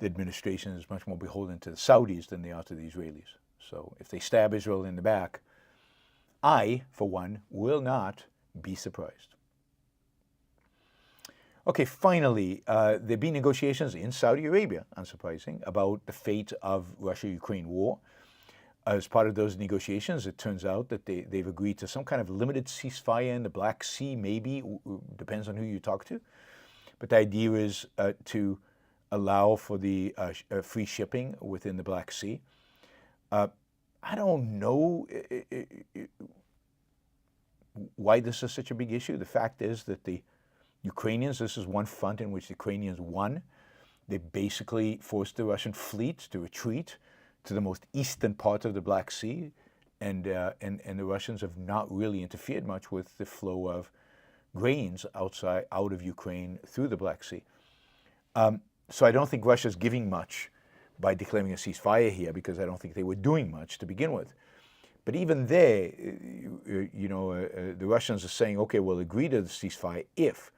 the administration is much more beholden to the Saudis than they are to the Israelis. So if they stab Israel in the back, I, for one, will not be surprised. Okay, finally, there have been negotiations in Saudi Arabia, unsurprising, about the fate of Russia-Ukraine war. As part of those negotiations, it turns out that they've agreed to some kind of limited ceasefire in the Black Sea, maybe, depends on who you talk to. But the idea is to allow for the free shipping within the Black Sea. I don't know why this is such a big issue. The fact is that the Ukrainians, this is one front in which the Ukrainians won. They basically forced the Russian fleet to retreat to the most eastern part of the Black Sea, and the Russians have not really interfered much with the flow of grains out of Ukraine through the Black Sea. So I don't think Russia's giving much by declaring a ceasefire here, because I don't think they were doing much to begin with. But even there, the Russians are saying, okay, we'll agree to the ceasefire if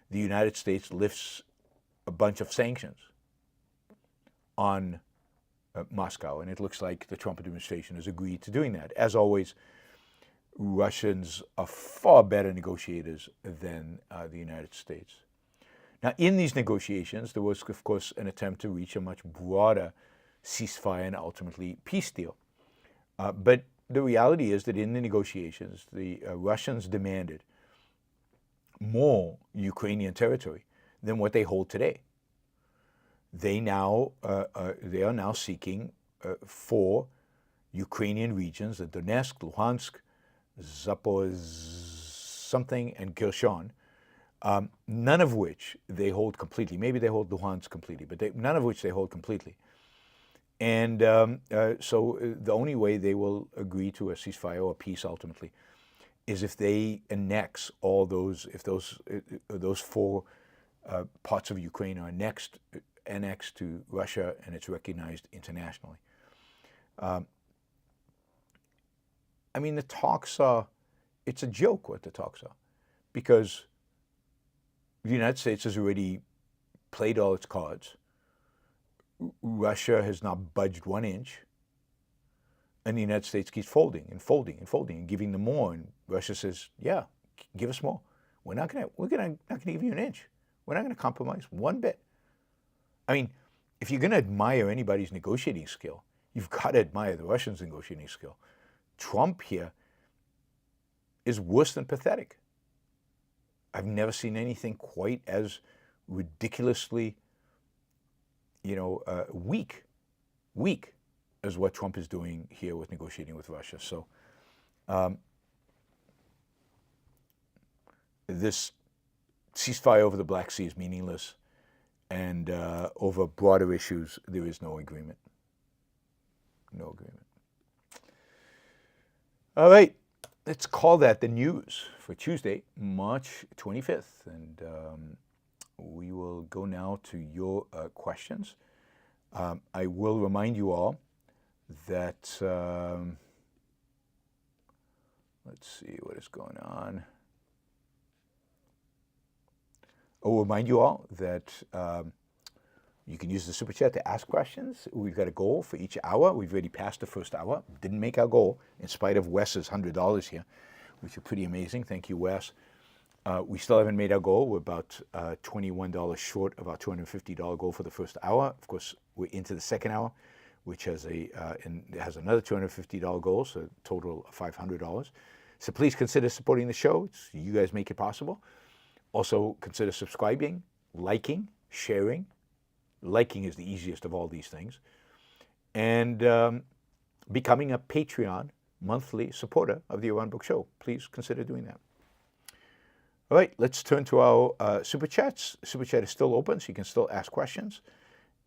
the United States lifts a bunch of sanctions on Moscow. And it looks like the Trump administration has agreed to doing that. As always, Russians are far better negotiators than the United States. Now, in these negotiations, there was, of course, an attempt to reach a much broader ceasefire and ultimately peace deal. But the reality is that in the negotiations, the Russians demanded more Ukrainian territory than what they hold today. They are now seeking 4 Ukrainian regions, the Donetsk, Luhansk, Zaporizhzhia something, and Kherson, none of which they hold completely. Maybe they hold Luhansk completely, but none of which they hold completely. And so the only way they will agree to a ceasefire or peace ultimately is if they annex all those, if those 4 Parts of Ukraine are annexed to Russia, and it's recognized internationally. I mean, the talks are, it's a joke what the talks are, because the United States has already played all its cards. Russia has not budged 1 inch, and the United States keeps folding and folding and folding and giving them more. And Russia says, "Yeah, give us more. We're not gonna give you 1 inch. We're not gonna compromise 1 bit." I mean, if you're gonna admire anybody's negotiating skill, you've got to admire the Russians' negotiating skill. Trump here is worse than pathetic. I've never seen anything quite as ridiculously, weak as what Trump is doing here with negotiating with Russia. So this ceasefire over the Black Sea is meaningless, and over broader issues, there is no agreement. No agreement. All right, let's call that the news for Tuesday, March 25th. And we will go now to your questions. I will remind you all that, let's see what is going on. I'll remind you all that you can use the Super Chat to ask questions. We've got a goal for each hour. We've already passed the first hour. Didn't make our goal in spite of Wes's $100 here, which are pretty amazing. Thank you, Wes. We still haven't made our goal. We're about $21 short of our $250 goal for the first hour. Of course, we're into the second hour, which has has another $250 goal, so a total of $500. So please consider supporting the show. You guys make it possible. Also consider subscribing, liking, sharing. Liking is the easiest of all these things. And becoming a Patreon monthly supporter of the Yaron Brook Show. Please consider doing that. All right, let's turn to our Super Chats. Super Chat is still open, so you can still ask questions.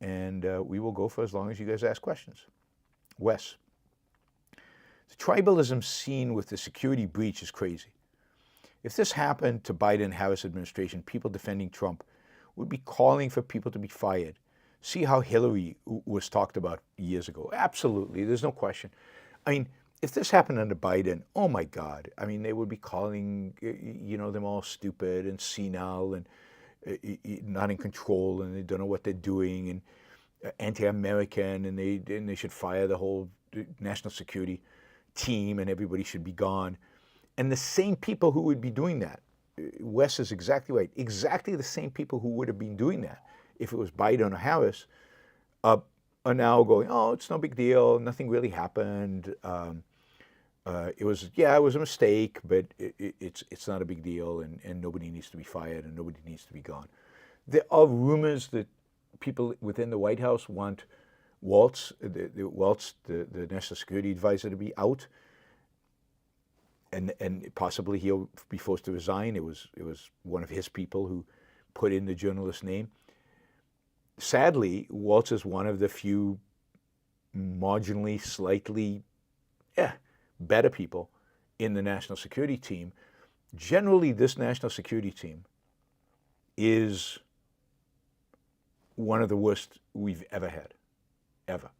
And we will go for as long as you guys ask questions. Wes. The tribalism seen with the security breach is crazy. If this happened to Biden-Harris administration, people defending Trump would be calling for people to be fired. See how Hillary was talked about years ago. Absolutely, there's no question. I mean, if this happened under Biden, oh my God. I mean, they would be calling, them all stupid and senile and not in control, and they don't know what they're doing, and anti-American, and they should fire the whole national security team, and everybody should be gone. And the same people who would be doing that, Wes is exactly right, exactly the same people who would have been doing that if it was Biden or Harris, are now going, oh, it's no big deal, nothing really happened. It was a mistake, but it's not a big deal, and nobody needs to be fired, and nobody needs to be gone. There are rumors that people within the White House want Waltz, the national security advisor, to be out, and possibly he'll be forced to resign. It was one of his people who put in the journalist's name. Sadly, Waltz is one of the few marginally, slightly, better people in the national security team. Generally, this national security team is one of the worst we've ever had, ever.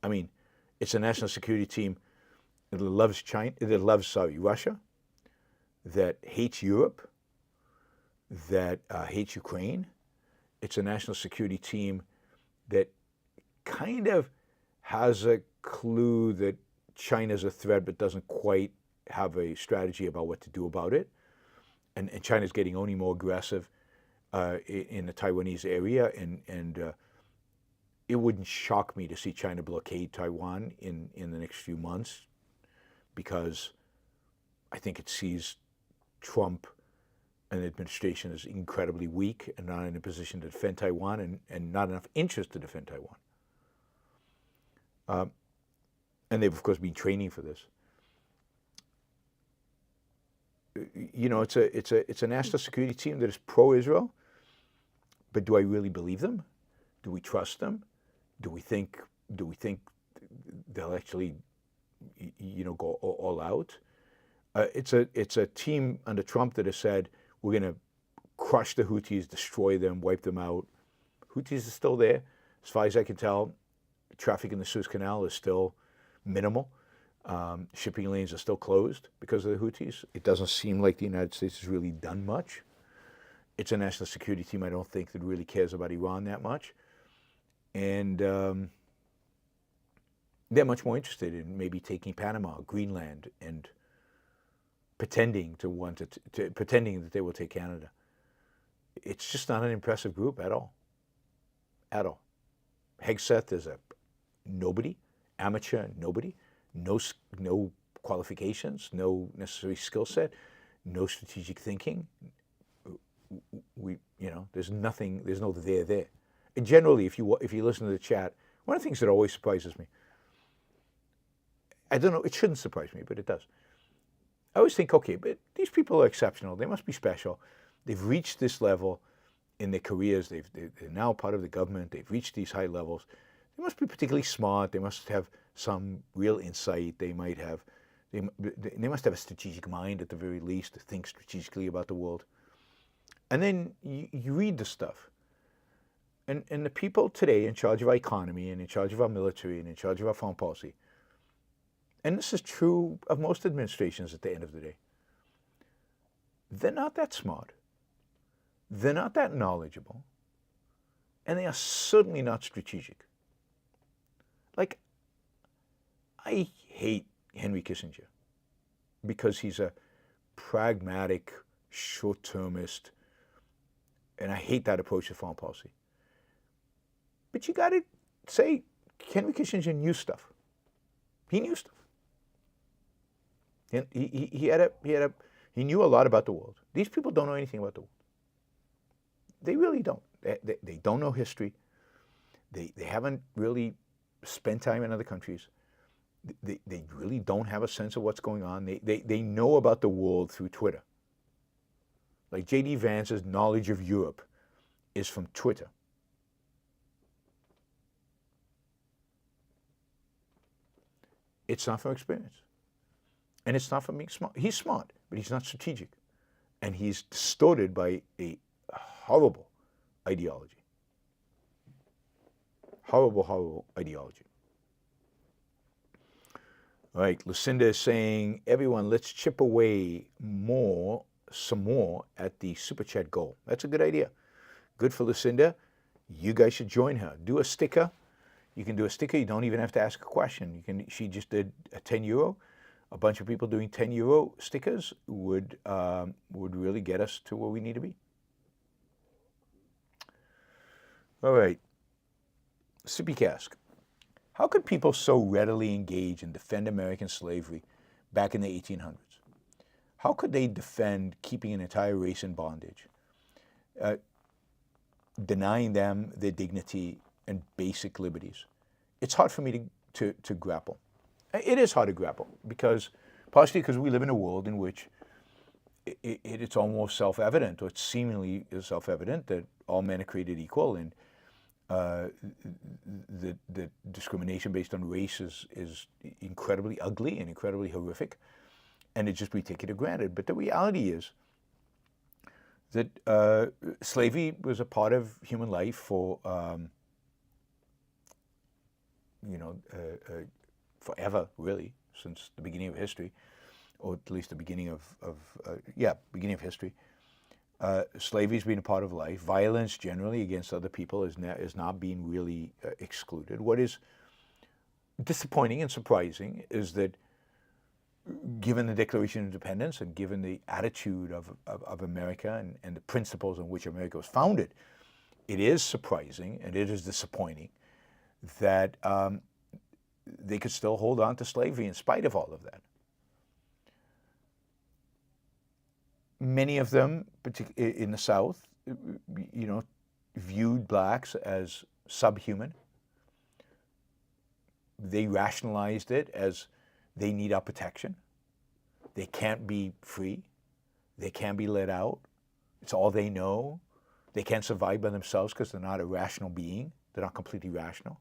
I mean, it's a national security team that loves Russia, that hates Europe, that hates Ukraine. It's a national security team that kind of has a clue that China's a threat, but doesn't quite have a strategy about what to do about it. And China's getting only more aggressive in the Taiwanese area, and it wouldn't shock me to see China blockade Taiwan in the next few months, because I think it sees Trump and the administration is incredibly weak and not in a position to defend Taiwan, and not enough interest to defend Taiwan. And they've, of course, been training for this. It's a national security team that is pro-Israel, but do I really believe them? Do we trust them? Do we think they'll actually, go all out? It's a team under Trump that has said, we're going to crush the Houthis, destroy them, wipe them out. Houthis are still there. As far as I can tell, traffic in the Suez Canal is still minimal. Shipping lanes are still closed because of the Houthis. It doesn't seem like the United States has really done much. It's a national security team, I don't think, that really cares about Iran that much. And they're much more interested in maybe taking Panama, Greenland, and pretending pretending that they will take Canada. It's just not an impressive group at all. At all. Hegseth is a nobody, amateur nobody, no qualifications, no necessary skill set, no strategic thinking. There's nothing, there's no there. And generally, if you listen to the chat, one of the things that always surprises me, I don't know, it shouldn't surprise me, but it does. I always think, okay, but these people are exceptional. They must be special. They've reached this level in their careers. They're now part of the government. They've reached these high levels. They must be particularly smart. They must have some real insight. They must have a strategic mind at the very least to think strategically about the world. And then you read the stuff. And the people today in charge of our economy and in charge of our military and in charge of our foreign policy, and this is true of most administrations at the end of the day, they're not that smart. They're not that knowledgeable. And they are certainly not strategic. Like, I hate Henry Kissinger because he's a pragmatic, short-termist, and I hate that approach to foreign policy. But you got to say, Henry Kissinger knew stuff. He knew stuff. He knew a lot about the world. These people don't know anything about the world. They really don't. They don't know history. They haven't really spent time in other countries. They really don't have a sense of what's going on. They know about the world through Twitter. Like J.D. Vance's knowledge of Europe is from Twitter. It's not from experience. And it's not from being smart. He's smart, but he's not strategic. And he's distorted by a horrible ideology. Horrible, horrible ideology. All right, Lucinda is saying, everyone, let's chip away some more at the Super Chat goal. That's a good idea. Good for Lucinda. You guys should join her. Do a sticker. You can do a sticker. You don't even have to ask a question. She just did a 10 euro. A bunch of people doing 10 euro stickers would really get us to where we need to be. All right. Sippy Cask. How could people so readily engage and defend American slavery back in the 1800s? How could they defend keeping an entire race in bondage, denying them their dignity and basic liberties? It's hard for me to grapple. It is hard to grapple partially because we live in a world in which it's almost self-evident, or it's seemingly self-evident, that all men are created equal, and the discrimination based on race is incredibly ugly and incredibly horrific, and we take it for granted. But the reality is that slavery was a part of human life for forever, really, since the beginning of history, or at least the beginning of history. Slavery's been a part of life. Violence generally against other people is not being really excluded. What is disappointing and surprising is that, given the Declaration of Independence and given the attitude of America and the principles on which America was founded, it is surprising and it is disappointing that they could still hold on to slavery in spite of all of that. Many of them, particularly in the South, viewed blacks as subhuman. They rationalized it as they need our protection. They can't be free. They can't be let out. It's all they know. They can't survive by themselves because they're not a rational being. They're not completely rational.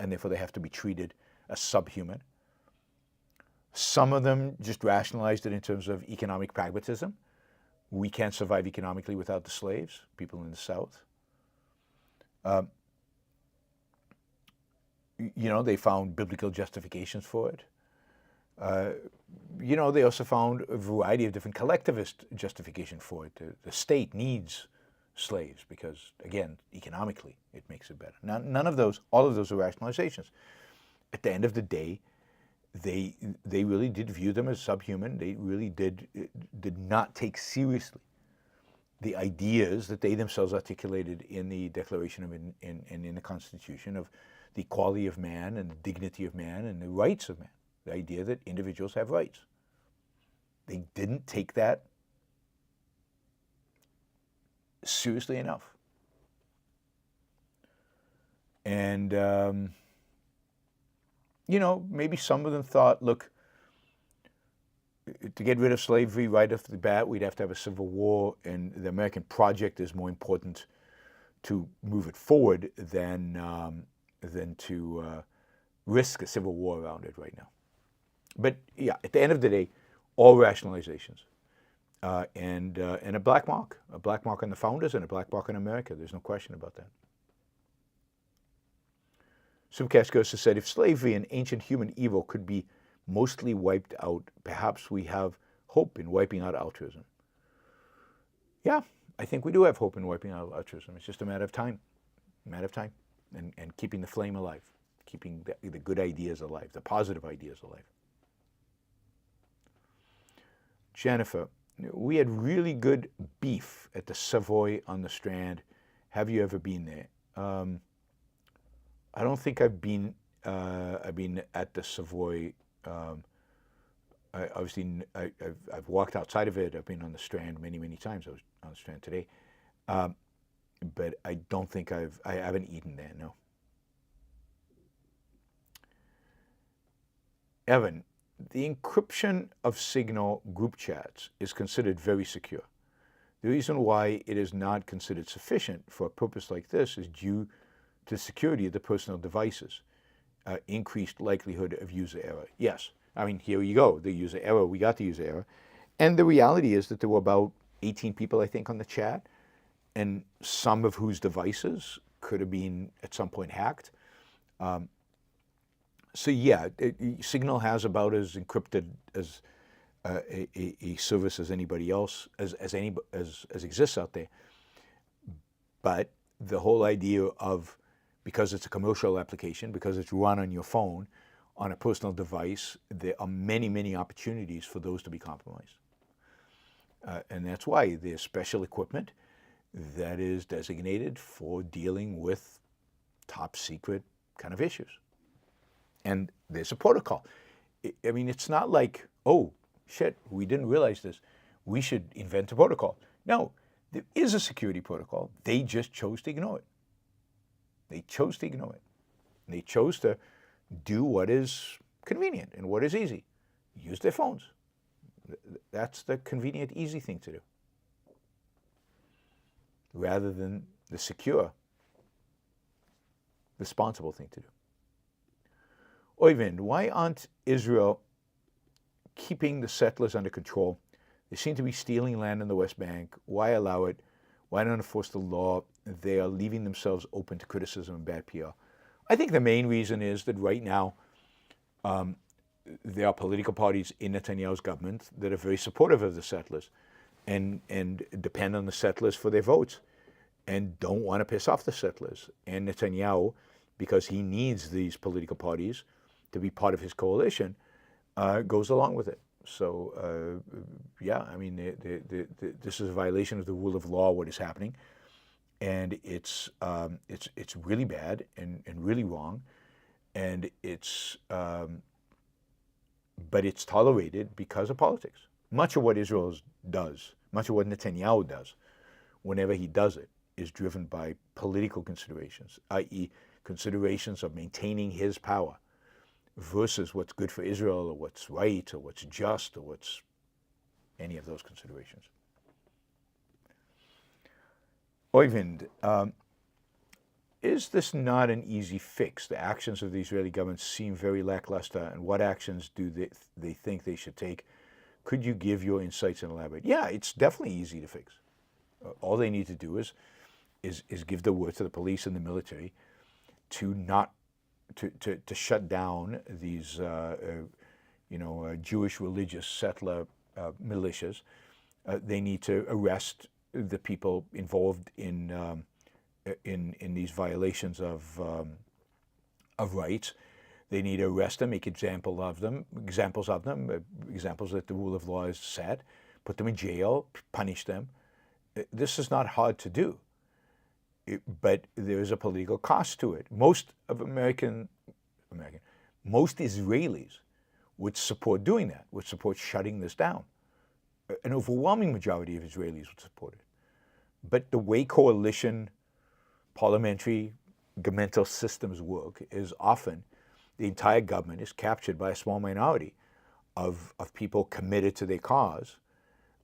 And therefore they have to be treated as subhuman. Some of them just rationalized it in terms of economic pragmatism. We can't survive economically without the slaves, people in the South. Um, they found biblical justifications for it. They also found a variety of different collectivist justification for it. The state needs slaves because, again, economically, it makes it better. Now, all of those are rationalizations. At the end of the day, they really did view them as subhuman. They really did not take seriously the ideas that they themselves articulated in the Declaration of and in the Constitution of the equality of man and the dignity of man and the rights of man. The idea that individuals have rights. They didn't take that seriously enough. And, maybe some of them thought, look, to get rid of slavery right off the bat, we'd have to have a civil war, and the American project is more important to move it forward than to risk a civil war around it right now. But yeah, at the end of the day, all rationalizations, and a black mark on the founders and a black mark on America. There's no question about that. Sumkashkosa said, if slavery and ancient human evil could be mostly wiped out, perhaps we have hope in wiping out altruism. Yeah, I think we do have hope in wiping out altruism. It's just a matter of time, and keeping the flame alive, keeping the good ideas alive, the positive ideas alive. Jennifer, we had really good beef at the Savoy on the Strand. Have you ever been there? I don't think I've been at the Savoy. I've walked outside of it. I've been on the Strand many times. I was on the Strand today, but I don't think I haven't eaten there. No. Evan, the encryption of Signal group chats is considered very secure. The reason why it is not considered sufficient for a purpose like this is due to the security of the personal devices, increased likelihood of user error. Yes, I mean, here you go, the user error, we got the user error. And the reality is that there were about 18 people, I think, on the chat, and some of whose devices could have been at some point hacked. So yeah, Signal has about as encrypted as a service as anybody else, as exists out there. But the whole idea of, because it's a commercial application, because it's run on your phone, on a personal device, there are many opportunities for those to be compromised. And that's why there's special equipment that is designated for dealing with top secret kind of issues. And there's a protocol. I mean, it's not like, oh, shit, we didn't realize this. We should invent a protocol. No, there is a security protocol. They just chose to ignore it. They chose to ignore it. They chose to do what is convenient and what is easy. Use their phones. That's the convenient, easy thing to do, rather than the secure, responsible thing to do. Oyvind, why aren't Israel keeping the settlers under control? They seem to be stealing land in the West Bank. Why allow it? Why not enforce the law? They are leaving themselves open to criticism and bad PR. I think the main reason is that right now there are political parties in Netanyahu's government that are very supportive of the settlers and depend on the settlers for their votes and don't want to piss off the settlers. And Netanyahu, because he needs these political parties to be part of his coalition, goes along with it. So, yeah, I mean, this is a violation of the rule of law, what is happening. And it's really bad and really wrong. And but it's tolerated because of politics. Much of what Israel does, much of what Netanyahu does, whenever he does it, is driven by political considerations, i.e. considerations of maintaining his power versus what's good for Israel or what's right or what's just or what's any of those considerations. Oyvind, is this not an easy fix? The actions of the Israeli government seem very lackluster, and what actions do they think they should take Could you give your insights and elaborate? Yeah, it's definitely easy to fix. All they need to do is give the word to the police and the military to not to shut down these Jewish religious settler militias. They need to arrest the people involved in these violations of rights. They need to arrest them, make examples of them, examples that the rule of law is set, put them in jail, punish them. This is not hard to do, but there is a political cost to it. Most Israelis would support doing that, would support shutting this down. An overwhelming majority of Israelis would support it. But the way coalition, parliamentary, governmental systems work is often the entire government is captured by a small minority of people committed to their cause,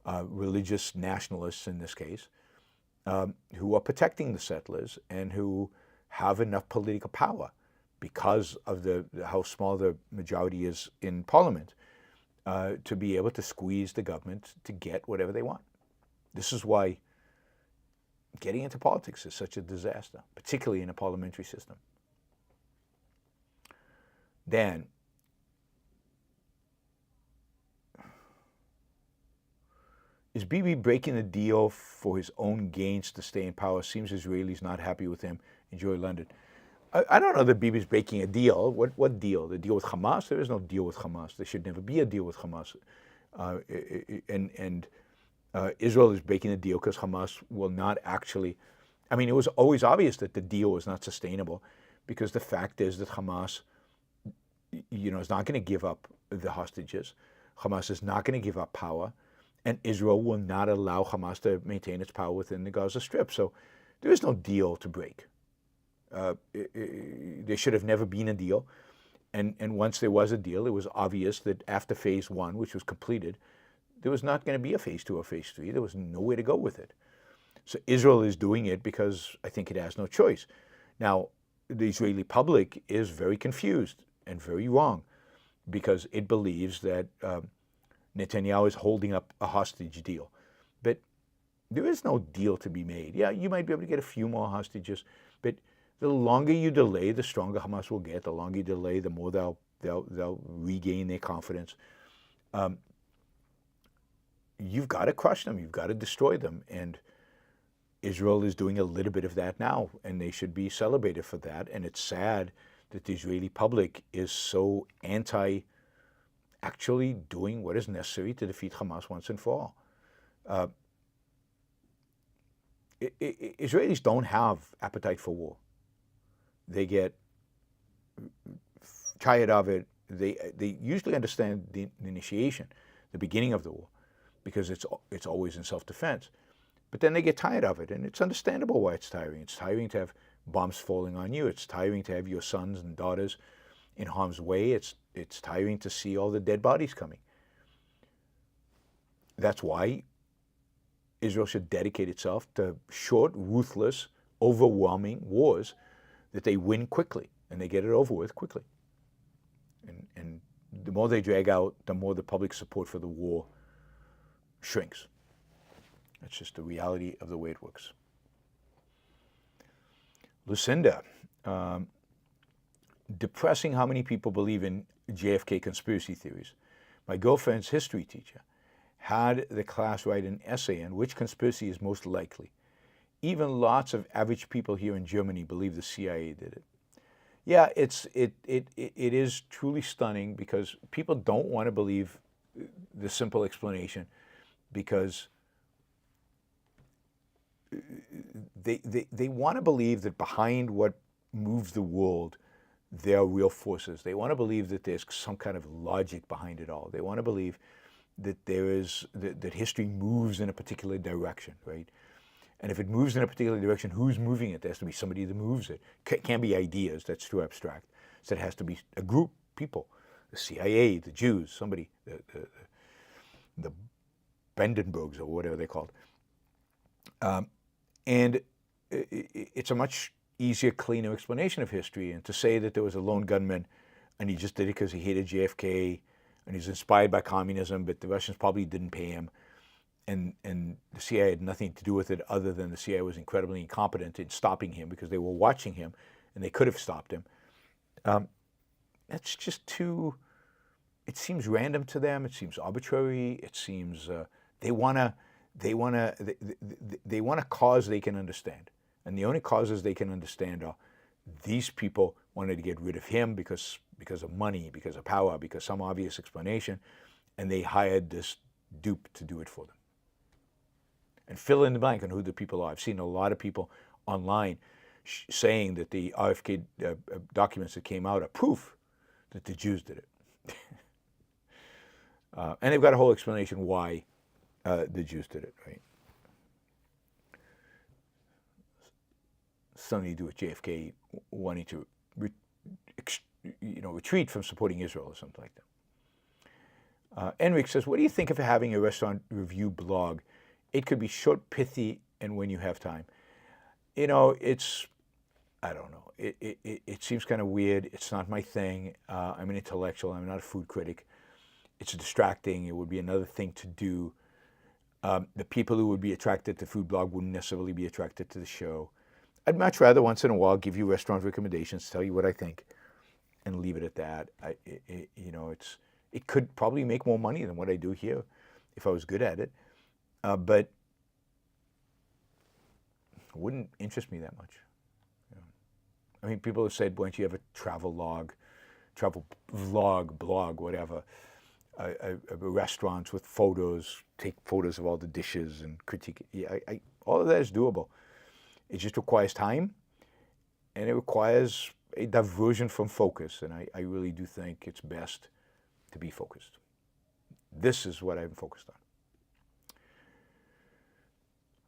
religious nationalists in this case, who are protecting the settlers and who have enough political power because of how small the majority is in parliament to be able to squeeze the government to get whatever they want. This is why getting into politics is such a disaster, particularly in a parliamentary system. Dan, is Bibi breaking the deal for his own gains to stay in power? Seems Israelis not happy with him. Enjoy London. I don't know that Bibi's breaking a deal. What deal? The deal with Hamas? There is no deal with Hamas. There should never be a deal with Hamas. Israel is breaking the deal because Hamas will not actually. I mean, it was always obvious that the deal was not sustainable, because the fact is that Hamas, is not going to give up the hostages. Hamas is not going to give up power, and Israel will not allow Hamas to maintain its power within the Gaza Strip. So there is no deal to break. There should have never been a deal. And once there was a deal, it was obvious that after phase 1, which was completed, there was not going to be a phase 2 or phase 3. There was nowhere to go with it. So Israel is doing it because I think it has no choice. Now, the Israeli public is very confused and very wrong, because it believes that Netanyahu is holding up a hostage deal. But there is no deal to be made. Yeah, you might be able to get a few more hostages, but the longer you delay, the stronger Hamas will get. The longer you delay, the more they'll regain their confidence. You've got to crush them. You've got to destroy them. And Israel is doing a little bit of that now, and they should be celebrated for that. And it's sad that the Israeli public is so actually doing what is necessary to defeat Hamas once and for all. Israelis don't have appetite for war. They get tired of it. They usually understand the initiation, the beginning of the war, because it's always in self-defense. But then they get tired of it, and it's understandable why it's tiring. It's tiring to have bombs falling on you. It's tiring to have your sons and daughters in harm's way. It's tiring to see all the dead bodies coming. That's why Israel should dedicate itself to short, ruthless, overwhelming wars that they win quickly, and they get it over with quickly. And the more they drag out, the more the public support for the war shrinks. That's just the reality of the way it works. Lucinda, depressing how many people believe in JFK conspiracy theories. My girlfriend's history teacher had the class write an essay on which conspiracy is most likely. Even lots of average people here in Germany believe the CIA did it. Yeah, it is truly stunning, because people don't want to believe the simple explanation, because they want to believe that behind what moves the world, there are real forces. They want to believe that there's some kind of logic behind it all. They want to believe that that history moves in a particular direction, right? And if it moves in a particular direction, who's moving it? There has to be somebody that moves it. Can't be ideas. That's too abstract. So it has to be a group, people, the CIA, the Jews, somebody, the Brandenburgs or whatever they're called. And it's a much easier, cleaner explanation of history. And to say that there was a lone gunman and he just did it because he hated JFK, and he's inspired by communism, but the Russians probably didn't pay him. And the CIA had nothing to do with it other than the CIA was incredibly incompetent in stopping him because they were watching him and they could have stopped him. That's just too, it seems random to them. It seems arbitrary. It seems they want a cause they can understand. And the only causes they can understand are these people wanted to get rid of him because of money, because of power, because some obvious explanation, and they hired this dupe to do it for them. And fill in the blank on who the people are. I've seen a lot of people online saying that the RFK documents that came out are proof that the Jews did it. And they've got a whole explanation why the Jews did it, right? Something to do with JFK wanting to retreat from supporting Israel or something like that. Enric says, what do you think of having a restaurant review blog? It could be short, pithy, and when you have time. You know, I don't know. It seems kind of weird. It's not my thing. I'm an intellectual. I'm not a food critic. It's distracting. It would be another thing to do. The people who would be attracted to food blog wouldn't necessarily be attracted to the show. I'd much rather once in a while give you restaurant recommendations, tell you what I think, and leave it at that. It could probably make more money than what I do here if I was good at it. But it wouldn't interest me that much. I mean, people have said, why don't you have a travel vlog, blog, whatever, restaurants with photos, take photos of all the dishes and critique. Yeah, all of that is doable. It just requires time, and it requires a diversion from focus, and I really do think it's best to be focused. This is what I'm focused on.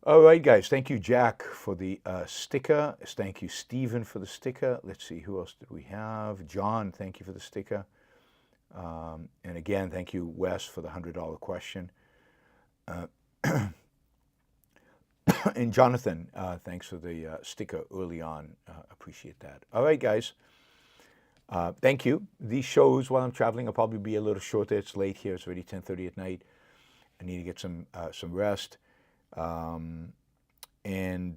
All right, guys. Thank you, Jack, for the sticker. Thank you, Stephen, for the sticker. Let's see, who else did we have? John, thank you for the sticker. And again, thank you, Wes, for the $100 question. And Jonathan, thanks for the sticker early on. Appreciate that. All right, guys. Thank you. These shows while I'm traveling will probably be a little shorter. It's late here. It's already 10:30 at night. I need to get some rest. And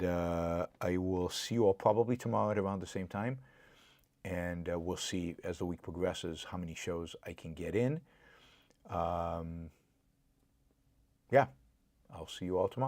I will see you all probably tomorrow at around the same time. And we'll see as the week progresses how many shows I can get in. Yeah, I'll see you all tomorrow.